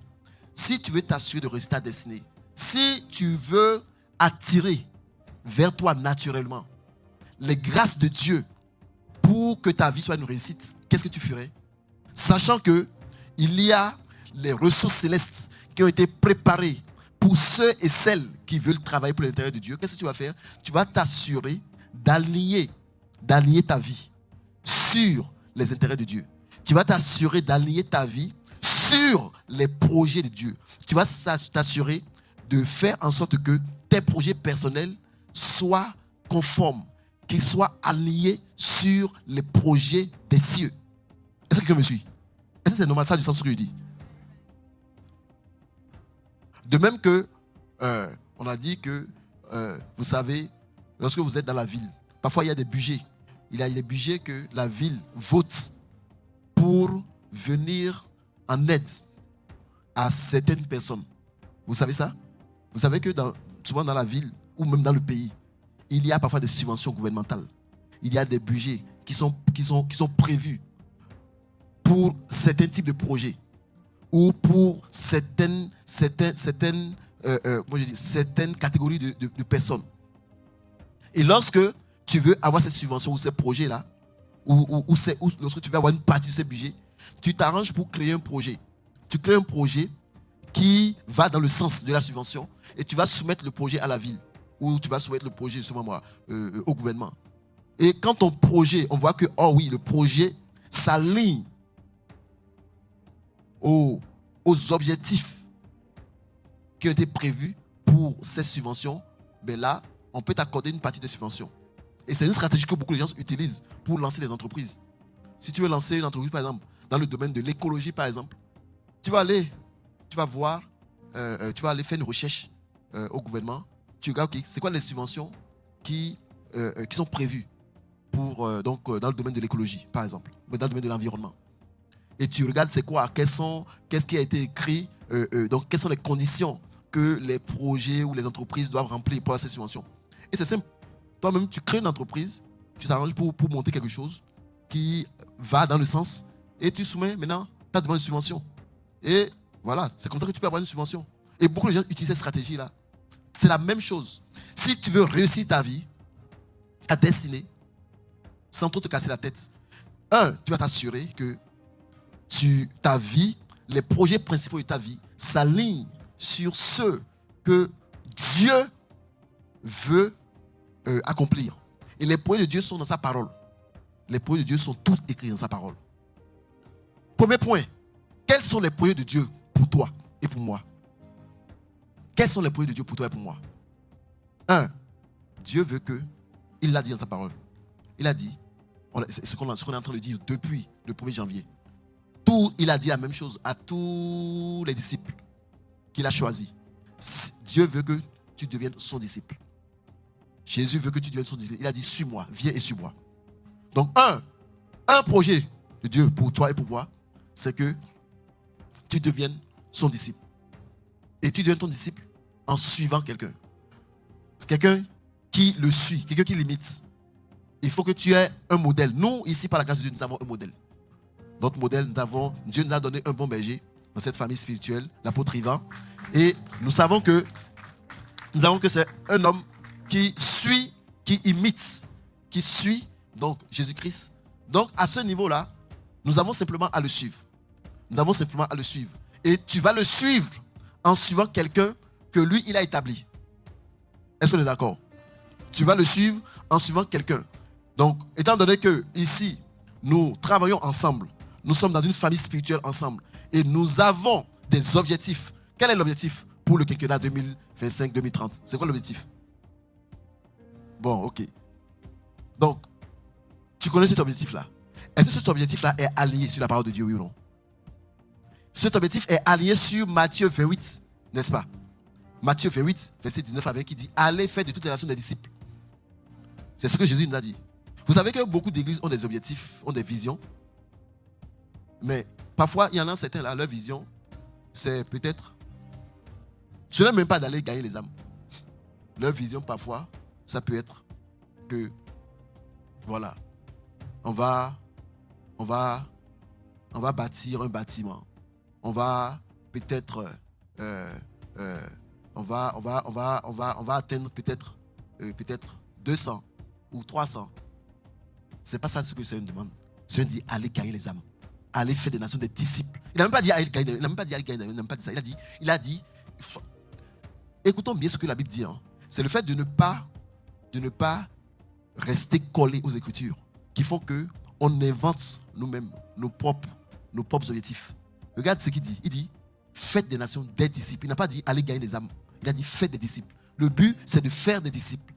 si tu veux t'assurer de réussir ta destinée, si tu veux attirer vers toi naturellement les grâces de Dieu pour que ta vie soit une réussite, qu'est-ce que tu ferais? Sachant que il y a les ressources célestes qui ont été préparées pour ceux et celles qui veulent travailler pour l'intérêt de Dieu, qu'est-ce que tu vas faire? Tu vas t'assurer d'aligner ta vie sur les intérêts de Dieu. Tu vas t'assurer d'aligner ta vie sur les projets de Dieu. Tu vas t'assurer de faire en sorte que tes projets personnels soient conformes, qu'ils soient alignés sur les projets des cieux. Est-ce que quelqu'un me suit? Est-ce que c'est normal, ça, du sens ce que je dis? De même que, on a dit que, vous savez, lorsque vous êtes dans la ville, parfois il y a des budgets. Il y a des budgets que la ville vote pour venir en aide à certaines personnes. Vous savez ça? Vous savez que souvent dans la ville ou même dans le pays, il y a parfois des subventions gouvernementales. Il y a des budgets qui sont prévus pour certains types de projets ou pour certaines catégories de personnes. Et lorsque tu veux avoir cette subvention ou ces projets-là, ou lorsque tu veux avoir une partie de ces budgets, tu t'arranges pour créer un projet. Tu crées un projet qui va dans le sens de la subvention et tu vas soumettre le projet à la ville ou tu vas soumettre le projet au gouvernement. Et quand ton projet, on voit que, oh oui, le projet s'aligne aux objectifs qui ont été prévus pour ces subventions, ben là, on peut t'accorder une partie de subvention. Et c'est une stratégie que beaucoup de gens utilisent pour lancer des entreprises. Si tu veux lancer une entreprise, par exemple, dans le domaine de l'écologie, par exemple, tu vas aller faire une recherche au gouvernement. Tu regardes, c'est quoi les subventions qui sont prévues pour, dans le domaine de l'écologie, par exemple, dans le domaine de l'environnement. Et tu regardes c'est quoi, qu'est-ce qui a été écrit, donc quelles sont les conditions que les projets ou les entreprises doivent remplir pour avoir ces subventions. Et c'est simple. Toi-même, tu crées une entreprise, tu t'arranges pour monter quelque chose qui va dans le sens et tu soumets maintenant ta demande de subvention. Et voilà, c'est comme ça que tu peux avoir une subvention. Et beaucoup de gens utilisent cette stratégie-là. C'est la même chose. Si tu veux réussir ta vie, ta destinée, sans trop te casser la tête, tu vas t'assurer que ta vie, les projets principaux de ta vie s'alignent sur ce que Dieu veut accomplir. Et les projets de Dieu sont dans sa parole. Les projets de Dieu sont tous écrits dans sa parole. Premier point, quels sont les projets de Dieu pour toi et pour moi? Quels sont les projets de Dieu pour toi et pour moi? Dieu veut que, il l'a dit dans sa parole. Il a dit, ce qu'on est en train de dire depuis le 1er janvier. Il a dit la même chose à tous les disciples qu'il a choisis. Dieu veut que tu deviennes son disciple. Jésus veut que tu deviennes son disciple. Il a dit, suis-moi, viens et suis-moi. Donc, un projet de Dieu pour toi et pour moi, c'est que tu deviennes son disciple. Et tu deviens ton disciple en suivant quelqu'un. Quelqu'un qui le suit, quelqu'un qui l'imite. Il faut que tu aies un modèle. Nous, ici, par la grâce de Dieu, nous avons un modèle. Notre modèle, Dieu nous a donné un bon berger dans cette famille spirituelle, l'apôtre Ivan. Et nous savons que c'est un homme qui suit, qui imite, qui suit donc Jésus-Christ. Donc à ce niveau-là, nous avons simplement à le suivre. Nous avons simplement à le suivre. Et tu vas le suivre en suivant quelqu'un que lui, il a établi. Est-ce qu'on est d'accord? Tu vas le suivre en suivant quelqu'un. Donc, étant donné que ici, nous travaillons ensemble, nous sommes dans une famille spirituelle ensemble et nous avons des objectifs. Quel est l'objectif pour le quinquennat 2025-2030? C'est quoi l'objectif? Bon, ok. Donc, tu connais cet objectif-là. Est-ce que cet objectif-là est aligné sur la parole de Dieu, oui ou non? Cet objectif est aligné sur Matthieu 28, n'est-ce pas? Matthieu 28, verset 19 à 20, qui dit « Allez faire de toutes les nations des disciples ». C'est ce que Jésus nous a dit. Vous savez que beaucoup d'églises ont des objectifs, ont des visions. Mais parfois, il y en a certains là, leur vision, c'est peut-être... Ce n'est même pas d'aller gagner les âmes. Leur vision, parfois, ça peut être que, voilà, on va bâtir un bâtiment. On va peut-être... on va atteindre peut-être 200 ou 300. C'est pas ça ce que c'est une demande. C'est dit allez gagner les âmes. Allez faire des nations des disciples. Il n'a même pas dit allez gagner. Il n'a même pas dit allez gagner. Il n'a même pas dit ça. Il a dit écoutons bien ce que la Bible dit. C'est le fait de ne pas rester collé aux Écritures qui font que on invente nous-mêmes nos propres objectifs. Regarde ce qu'il dit. Il dit faites des nations des disciples. Il n'a pas dit allez gagner les âmes. Il a dit faites des disciples. Le but, c'est de faire des disciples.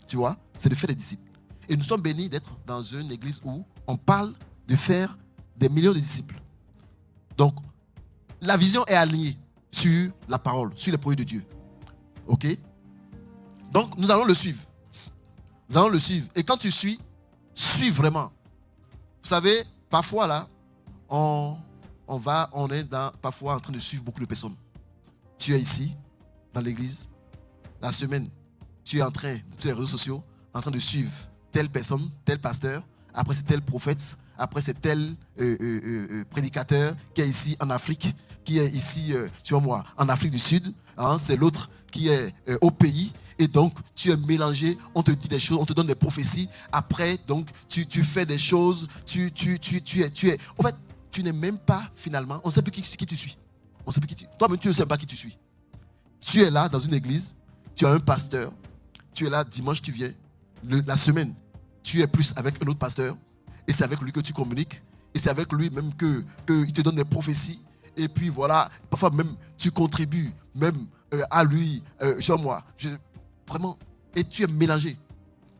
Tu vois, c'est de faire des disciples. Et nous sommes bénis d'être dans une église où on parle de faire des millions de disciples. Donc, la vision est alignée sur la parole, sur les projets de Dieu. Ok? Donc, nous allons le suivre. Nous allons le suivre. Et quand tu suis vraiment. Vous savez, parfois là, on est parfois en train de suivre beaucoup de personnes. Tu es ici, dans l'église, la semaine, tu es en train, sur les réseaux sociaux, en train de suivre telle personne, tel pasteur, après c'est tel prophète, après c'est tel prédicateur qui est ici en Afrique, qui est ici, tu vois moi, en Afrique du Sud, hein, c'est l'autre qui est au pays, et donc tu es mélangé, on te dit des choses, on te donne des prophéties, après donc tu fais des choses, tu es, en fait, tu n'es même pas finalement, on ne sait plus qui tu suis, on sait plus toi-même tu ne sais pas qui tu suis. Tu es là dans une église, tu as un pasteur, tu es là dimanche tu viens, la semaine tu es plus avec un autre pasteur, et c'est avec lui que tu communiques, et c'est avec lui même qu'il te donne des prophéties, et puis voilà, parfois même tu contribues même à lui, genre moi, vraiment, et tu es mélangé.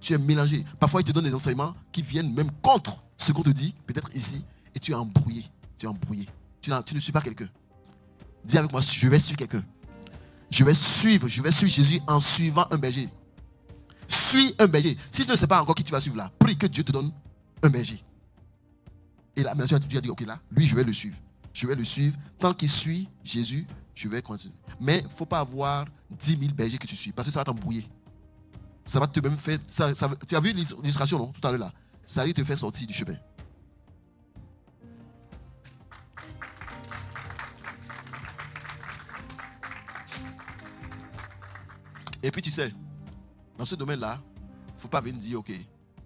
Tu es mélangé. Parfois il te donne des enseignements qui viennent même contre ce qu'on te dit, peut-être ici, et tu es embrouillé. Tu es embrouillé. Tu ne suis pas quelqu'un. Dis avec moi, je vais suivre quelqu'un. Je vais suivre Jésus en suivant un berger. Suis un berger. Si tu ne sais pas encore qui tu vas suivre là, prie que Dieu te donne un berger. Et là, maintenant tu as dit, ok là, lui je vais le suivre. Je vais le suivre. Tant qu'il suit Jésus, je vais continuer. Mais il ne faut pas avoir 10 000 bergers que tu suis, parce que ça va t'embrouiller. Ça va te même faire... tu as vu l'illustration, non, tout à l'heure là. Ça va te faire sortir du chemin. Et puis tu sais, dans ce domaine-là, il ne faut pas venir dire, ok,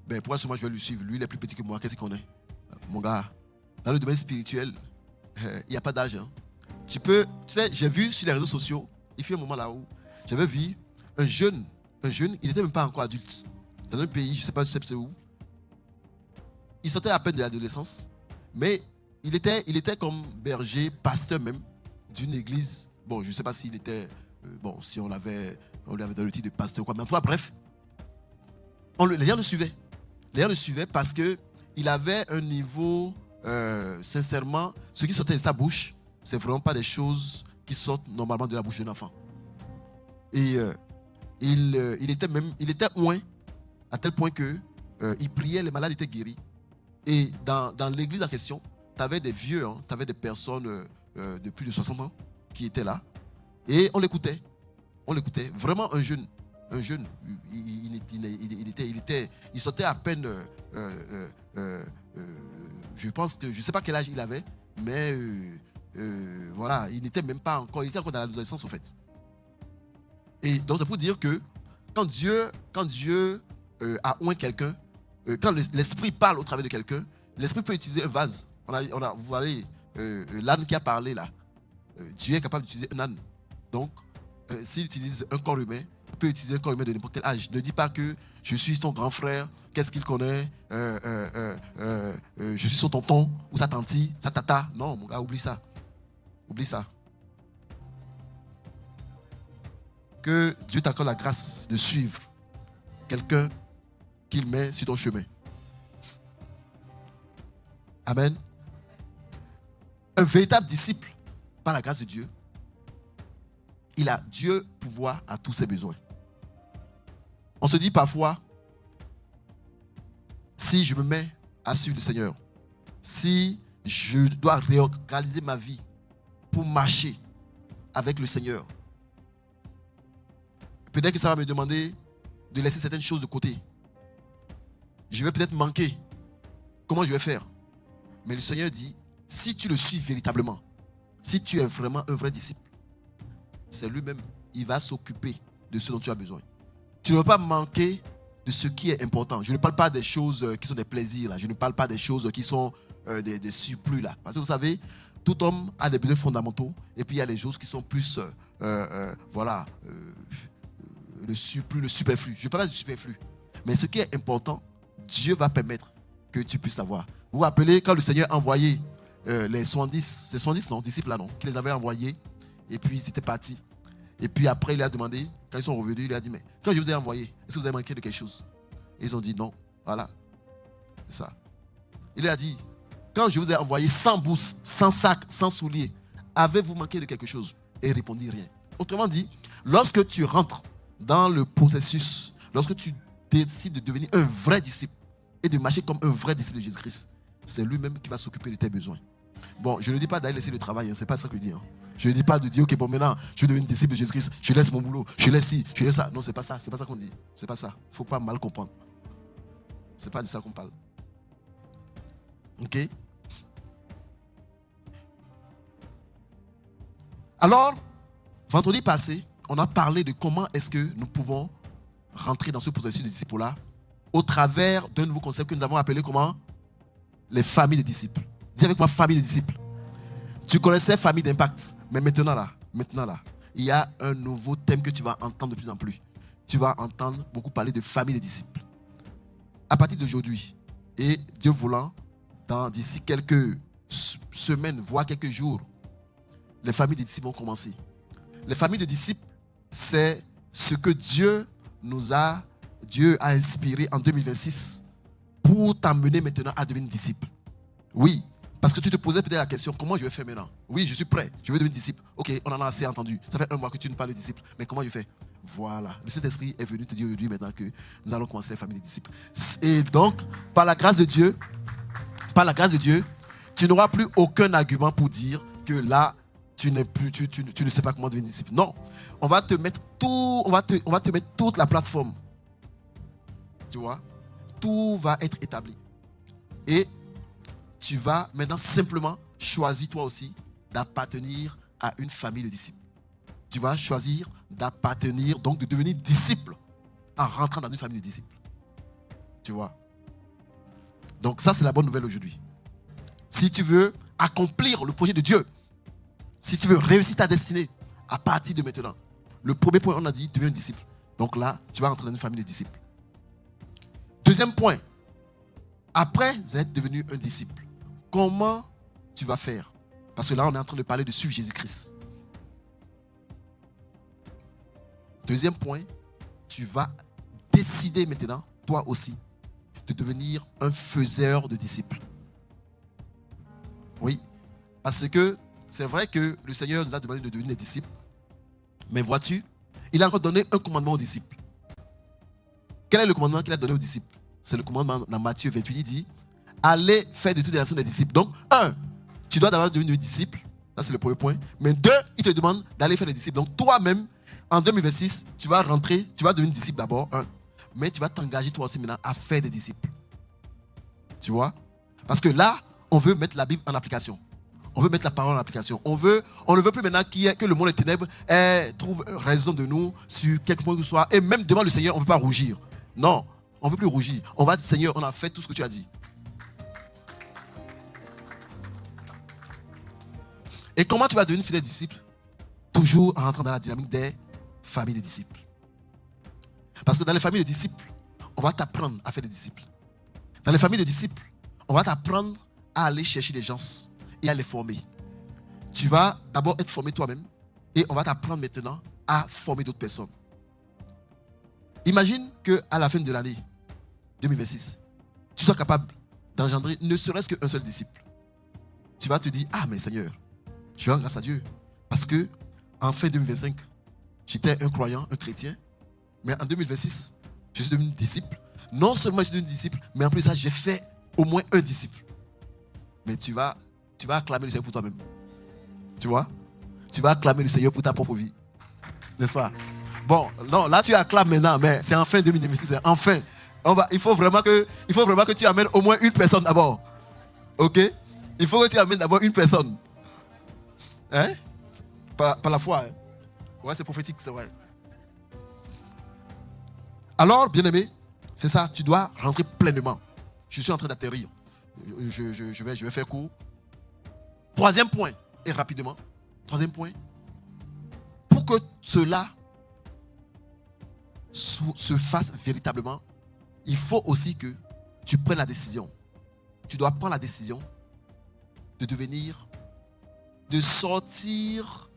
ben pourquoi moi je vais lui suivre? Lui il est plus petit que moi, qu'est-ce qu'il connaît? Mon gars, dans le domaine spirituel, il n'y a pas d'âge. Hein. Tu sais, j'ai vu sur les réseaux sociaux, il y a un moment là où j'avais vu un jeune, il n'était même pas encore adulte, dans un pays, je ne sais pas c'est où. Il sortait à peine de l'adolescence, mais il était comme berger, pasteur même, d'une église. Bon, je ne sais pas s'il était, si on lui avait donné le titre de pasteur ou quoi, mais en tout cas, bref, les gens le suivaient. Les gens le suivaient parce qu'il avait un niveau, sincèrement, ce qui sortait de sa bouche, c'est vraiment pas des choses qui sortent normalement de la bouche d'un enfant. Et il était loin, à tel point que il priait, les malades étaient guéris. Et dans l'église en question, tu avais des vieux, hein, tu avais des personnes de plus de 60 ans qui étaient là. Et on l'écoutait. Vraiment un jeune, il sortait à peine, je pense que, je ne sais pas quel âge il avait, mais voilà, il était encore dans l'adolescence en fait. Et donc c'est pour dire que quand Dieu a oint quelqu'un, quand l'esprit parle au travers de quelqu'un, l'esprit peut utiliser un vase. Vous voyez, l'âne qui a parlé là, Dieu est capable d'utiliser un âne. Donc, s'il utilise un corps humain, il peut utiliser un corps humain de n'importe quel âge. Ne dis pas que je suis ton grand frère, qu'est-ce qu'il connaît, je suis son tonton ou sa tante, sa tata. Non, mon gars, oublie ça. Oublie ça. Que Dieu t'accorde la grâce de suivre quelqu'un qu'il met sur ton chemin. Amen. Un véritable disciple, par la grâce de Dieu, il a Dieu pouvoir à tous ses besoins. On se dit parfois, si je me mets à suivre le Seigneur, si je dois réorganiser ma vie pour marcher avec le Seigneur, peut-être que ça va me demander de laisser certaines choses de côté. Je vais peut-être manquer. Comment je vais faire? Mais le Seigneur dit, si tu le suis véritablement, si tu es vraiment un vrai disciple, c'est lui-même, il va s'occuper de ce dont tu as besoin. Tu ne vas pas manquer de ce qui est important. Je ne parle pas des choses qui sont des plaisirs, là. Je ne parle pas des choses qui sont des surplus. Là. Parce que vous savez, tout homme a des besoins fondamentaux, et puis il y a les choses qui sont plus, le surplus, le superflu. Je ne parle pas du superflu. Mais ce qui est important, Dieu va permettre que tu puisses l'avoir. Vous vous rappelez quand le Seigneur a envoyé les 70, c'est 70 non, disciples là non, qui les avait envoyés, et puis ils étaient partis. Et puis après il a demandé, quand ils sont revenus, il a dit, mais quand je vous ai envoyé, est-ce que vous avez manqué de quelque chose? Et ils ont dit non, voilà, c'est ça. Il a dit, quand je vous ai envoyé sans bourse, sans sac, sans souliers, avez-vous manqué de quelque chose? Et il répondit rien. Autrement dit, lorsque tu rentres dans le processus, lorsque tu décides de devenir un vrai disciple et de marcher comme un vrai disciple de Jésus-Christ, c'est lui-même qui va s'occuper de tes besoins. Bon, je ne dis pas d'aller laisser le travail, hein, c'est pas ça que je dis. Hein. Je ne dis pas de dire, ok, bon, maintenant, je vais devenir disciple de Jésus-Christ, je laisse mon boulot, je laisse ci, je laisse ça. Non, c'est pas ça qu'on dit. C'est pas ça. Il ne faut pas mal comprendre. C'est pas de ça qu'on parle. Ok? Alors, vendredi passé, on a parlé de comment est-ce que nous pouvons rentrer dans ce processus de disciple-là au travers d'un nouveau concept que nous avons appelé comment? Les familles de disciples. Dis avec moi, famille de disciples. Tu connaissais famille d'impact, mais maintenant là, il y a un nouveau thème que tu vas entendre de plus en plus. Tu vas entendre beaucoup parler de famille de disciples. À partir d'aujourd'hui, et Dieu voulant, d'ici quelques semaines, voire quelques jours, les familles de disciples vont commencer. Les familles de disciples, c'est ce que Dieu a inspiré en 2026 pour t'amener maintenant à devenir disciple. Oui, parce que tu te posais peut-être la question, comment je vais faire maintenant? Oui, je suis prêt, je veux devenir disciple. Ok, on en a assez entendu. Ça fait 1 mois que tu ne parles de disciple, mais comment je fais? Voilà, le Saint-Esprit est venu te dire aujourd'hui maintenant que nous allons commencer les familles de disciples. Et donc, par la grâce de Dieu, tu n'auras plus aucun argument pour dire que là, tu ne sais pas comment devenir disciple. Non, on va te mettre toute la plateforme. Tu vois, tout va être établi. Et tu vas maintenant simplement choisir toi aussi d'appartenir à une famille de disciples. Tu vas choisir d'appartenir, donc de devenir disciple en rentrant dans une famille de disciples. Tu vois. Donc ça, c'est la bonne nouvelle aujourd'hui. Si tu veux accomplir le projet de Dieu, si tu veux réussir ta destinée à partir de maintenant, le premier point, on a dit, deviens un disciple. Donc là, tu vas rentrer dans une famille de disciples. Deuxième point, après être devenu un disciple, comment tu vas faire? Parce que là, on est en train de parler de suivre Jésus-Christ. Deuxième point, tu vas décider maintenant, toi aussi, de devenir un faiseur de disciples. Oui, parce que c'est vrai que le Seigneur nous a demandé de devenir des disciples. Mais vois-tu, il a encore donné un commandement aux disciples. Quel est le commandement qu'il a donné aux disciples? C'est le commandement dans Matthieu 28, il dit, allez faire de toutes les nations des disciples. Donc, 1, tu dois d'abord devenir disciple. Ça, c'est le premier point. Mais 2, il te demande d'aller faire des disciples. Donc, toi-même, en 2026, tu vas devenir disciple d'abord, 1. Mais tu vas t'engager toi aussi maintenant à faire des disciples. Tu vois? Parce que là, on veut mettre la Bible en application. On veut mettre la parole en application. On ne veut plus maintenant que le monde des ténèbres trouve raison de nous sur quelque point que ce soit. Et même devant le Seigneur, on ne veut pas rougir. Non, on ne veut plus rougir. On va dire, Seigneur, on a fait tout ce que tu as dit. Et comment tu vas devenir fidèle disciple? Toujours en rentrant dans la dynamique des familles de disciples. Parce que dans les familles de disciples, on va t'apprendre à faire des disciples. Dans les familles de disciples, on va t'apprendre à aller chercher des gens et à les former. Tu vas d'abord être formé toi-même et on va t'apprendre maintenant à former d'autres personnes. Imagine qu'à la fin de l'année 2026, tu sois capable d'engendrer ne serait-ce qu'un seul disciple. Tu vas te dire, ah mais Seigneur, je rends grâce à Dieu. Parce que en fin 2025, j'étais un croyant, un chrétien. Mais en 2026, je suis devenu disciple. Non seulement je suis devenu disciple, mais en plus de ça, j'ai fait au moins un disciple. Mais tu vas acclamer le Seigneur pour toi-même. Tu vois? Tu vas acclamer le Seigneur pour ta propre vie. N'est-ce pas? Bon, non, là tu acclames maintenant, mais c'est en fin 2026. C'est enfin. Il faut vraiment que tu amènes au moins une personne d'abord. Ok? Il faut que tu amènes d'abord une personne. Hein? Par la foi. Hein? Ouais, c'est prophétique, c'est vrai. Alors, bien-aimé, c'est ça, tu dois rentrer pleinement. Je suis en train d'atterrir. Je vais faire court. Troisième point, et rapidement. Troisième point. Pour que cela se fasse véritablement, il faut aussi que tu prennes la décision. Tu dois prendre la décision de sortir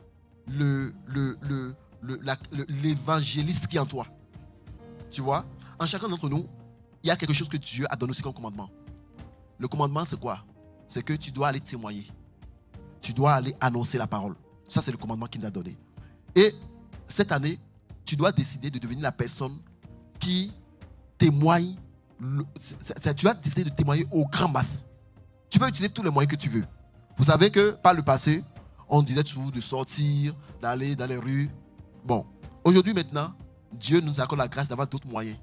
l'évangéliste qui est en toi. Tu vois, en chacun d'entre nous, il y a quelque chose que Dieu a donné aussi comme commandement. Le commandement, c'est quoi? C'est que tu dois aller témoigner. Tu dois aller annoncer la parole. Ça, c'est le commandement qu'il nous a donné. Et cette année, tu dois décider de devenir la personne qui témoigne. Tu vas décider de témoigner aux grandes masses. Tu peux utiliser tous les moyens que tu veux. Vous savez que par le passé, on disait toujours de sortir, d'aller dans les rues. Bon, aujourd'hui maintenant, Dieu nous accorde la grâce d'avoir d'autres moyens.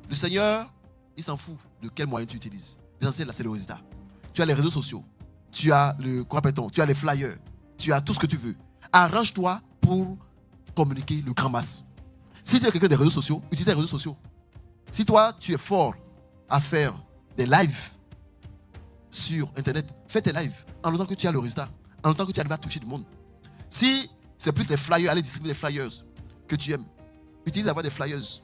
Le Seigneur, il s'en fout de quel moyen tu utilises. L'essentiel, là, c'est le résultat. Tu as les réseaux sociaux, tu as tu as les flyers, tu as tout ce que tu veux. Arrange-toi pour communiquer le grand masse. Si tu es quelqu'un des réseaux sociaux, utilise les réseaux sociaux. Si toi, tu es fort à faire des lives sur Internet, fais tes lives en autant que tu as le résultat, en autant que tu arrives à toucher du monde. Si c'est plus les flyers, aller distribuer des flyers que tu aimes, utilise d'avoir des flyers.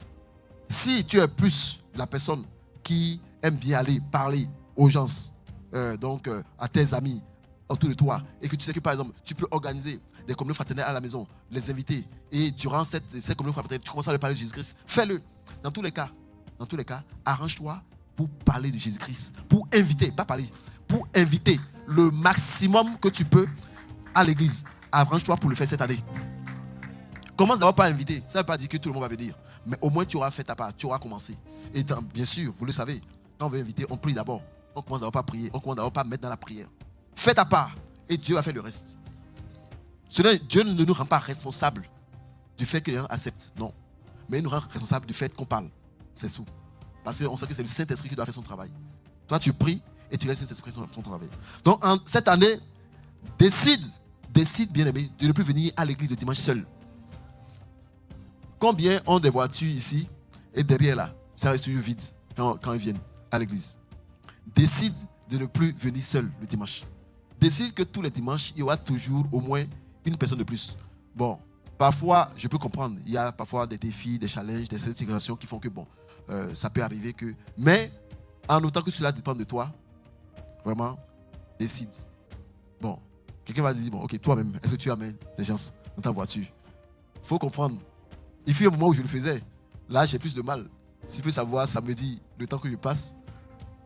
Si tu es plus la personne qui aime bien aller parler aux gens, à tes amis autour de toi, et que tu sais que par exemple, tu peux organiser des communautés fraternelles à la maison, les inviter, et durant cette communauté fraternelle, tu commences à leur parler de Jésus-Christ, fais-le. Dans tous les cas, arrange-toi pour parler de Jésus-Christ, pour inviter, pas parler, pour inviter le maximum que tu peux à l'église. Arrange-toi pour le faire cette année. Commence d'abord par inviter. Ça ne veut pas dire que tout le monde va venir, mais au moins tu auras fait ta part, tu auras commencé. Et bien sûr, vous le savez, quand on veut inviter, on prie d'abord. On commence d'abord par prier, on commence d'abord par mettre dans la prière. Fais ta part et Dieu va faire le reste. Dieu ne nous rend pas responsables du fait que les gens acceptent, non. Mais il nous rend responsables du fait qu'on parle. C'est tout. Parce qu'on sait que c'est le Saint-Esprit qui doit faire son travail. Toi, tu pries et tu laisses le Saint-Esprit faire son travail. Donc, cette année, décide, bien aimé, de ne plus venir à l'église le dimanche seul. Combien ont des voitures ici et derrière là, ça reste toujours vide quand ils viennent à l'église. Décide de ne plus venir seul le dimanche. Décide que tous les dimanches, il y aura toujours au moins une personne de plus. Bon, parfois, je peux comprendre, il y a parfois des défis, des challenges, des situations qui font que ça peut arriver que... Mais, en autant que cela dépend de toi, vraiment, décide. Bon, quelqu'un va dire, ok, toi-même, est-ce que tu amènes des gens dans ta voiture? Il faut comprendre. Il fut un moment où je le faisais. Là, j'ai plus de mal. Si tu peux savoir, samedi, le temps que je passe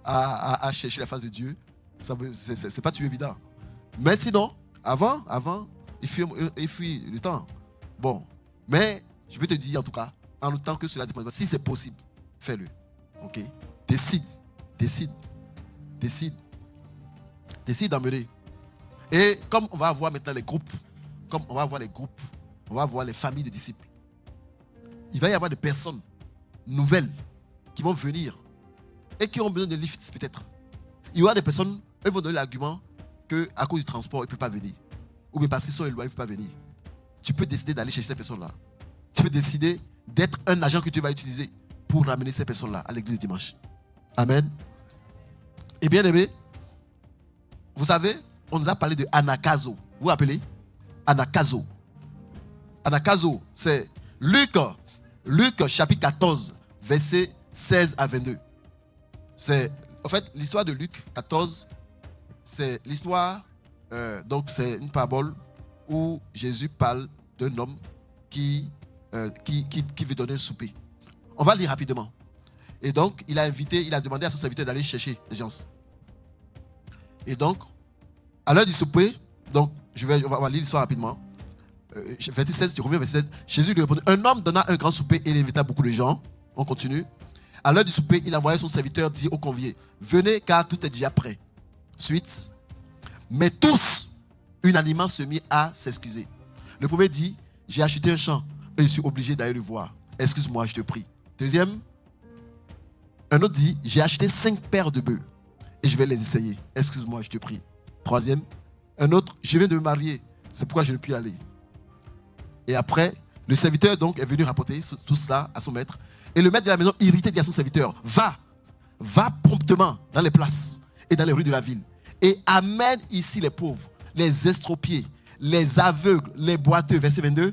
à chercher la face de Dieu, c'est pas tout évident. Mais sinon, avant, il fuit le temps. Bon, mais je peux te dire en tout cas, en autant que cela dépend de toi, si c'est possible, fais-le. Ok? Décide d'emmener. Et comme on va avoir maintenant les groupes, on va avoir les familles de disciples. Il va y avoir des personnes nouvelles qui vont venir et qui ont besoin de lifts peut-être. Il y aura des personnes, elles vont donner l'argument qu'à cause du transport, ils ne peuvent pas venir. Ou bien parce qu'ils sont éloignés, ils ne peuvent pas venir. Tu peux décider d'aller chercher ces personnes-là. Tu peux décider d'être un agent que tu vas utiliser pour ramener ces personnes-là à l'église du dimanche. Amen. Et bien aimé, vous savez, on nous a parlé de anakazo. Vous vous rappelez? Anakazo. Anakazo, c'est Luc chapitre 14, versets 16 à 22. En fait, l'histoire de Luc 14, c'est l'histoire, c'est une parabole où Jésus parle d'un homme qui veut donner un souper. On va lire rapidement. Et donc, il a demandé à son serviteur d'aller chercher les gens. Et donc, à l'heure du souper, donc, on va lire l'histoire rapidement. Verset 16, tu reviens verset 16. Jésus lui répondit, un homme donna un grand souper et il invita beaucoup de gens. On continue. À l'heure du souper, il envoya son serviteur dire aux conviés, venez car tout est déjà prêt. Suite. Mais tous, unanimement, se mirent à s'excuser. Le premier dit, j'ai acheté un champ et je suis obligé d'aller le voir. Excuse-moi, je te prie. Deuxième, un autre dit, j'ai acheté 5 paires de bœufs et je vais les essayer. Excuse-moi, je te prie. Troisième, un autre, je viens de me marier. C'est pourquoi je ne puis aller. Et après, le serviteur donc est venu rapporter tout cela à son maître. Et le maître de la maison, irrité, dit à son serviteur, va promptement dans les places et dans les rues de la ville et amène ici les pauvres, les estropiés, les aveugles, les boiteux. Verset 22.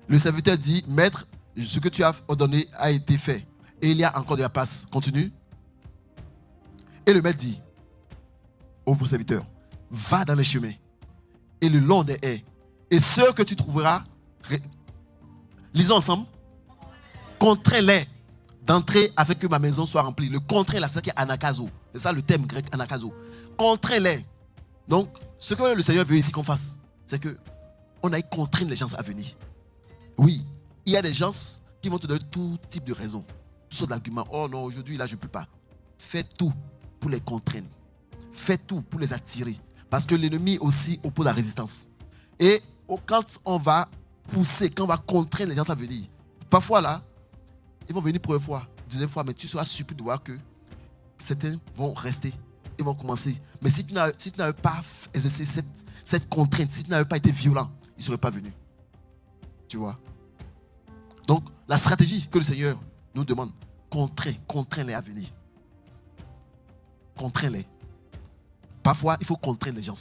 Le serviteur dit, maître, ce que tu as ordonné a été fait et il y a encore de la place. Continue. Et le maître dit au serviteur, va dans les chemins et le long des haies et ceux que tu trouveras, lisons ensemble, contrains-les d'entrer afin que ma maison soit remplie. Le contraint là, c'est ça qui est anakazo. C'est ça le thème grec, anakazo. Contrains-les. Donc, ce que le Seigneur veut ici qu'on fasse, c'est qu'on aille contraindre les gens à venir. Oui, il y a des gens qui vont te donner tout type de raisons, tout sortes d'arguments. Oh non, aujourd'hui là, je ne peux pas. Fais tout pour les contraindre. fais tout pour les attirer. Parce que l'ennemi aussi oppose la résistance. Et quand on va pousser, quand on va contraindre les gens à venir, parfois là, ils vont venir première fois, deuxième fois, mais tu seras surpris de voir que certains vont rester, ils vont commencer. Mais si tu n'avais pas exercé cette contrainte, si tu n'avais pas été violent, ils ne seraient pas venus. Tu vois? Donc, la stratégie que le Seigneur nous demande, contrains-les à venir. Contrains-les. Parfois, il faut contraindre les gens.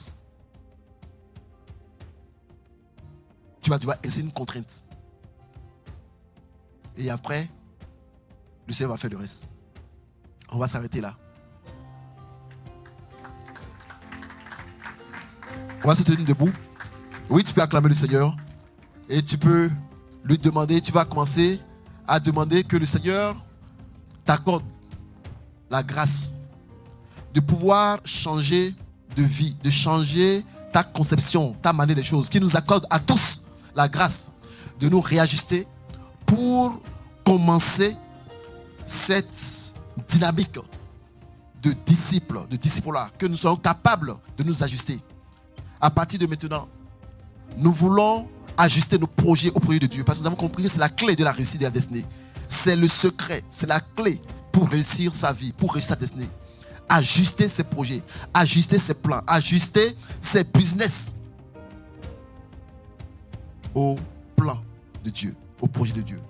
Tu vas essayer une contrainte. Et après, le Seigneur va faire le reste. On va s'arrêter là. On va se tenir debout. Oui, tu peux acclamer le Seigneur. Et tu peux lui demander, tu vas commencer à demander que le Seigneur t'accorde la grâce de pouvoir changer de vie, de changer ta conception, ta manière des choses, qui nous accorde à tous la grâce de nous réajuster pour commencer cette dynamique de disciples, de disciples-là, que nous soyons capables de nous ajuster. À partir de maintenant, nous voulons ajuster nos projets au projet de Dieu, parce que nous avons compris que c'est la clé de la réussite de la destinée. C'est le secret, c'est la clé pour réussir sa vie, pour réussir sa destinée. Ajuster ses projets, ajuster ses plans, ajuster ses business au plan de Dieu, au projet de Dieu.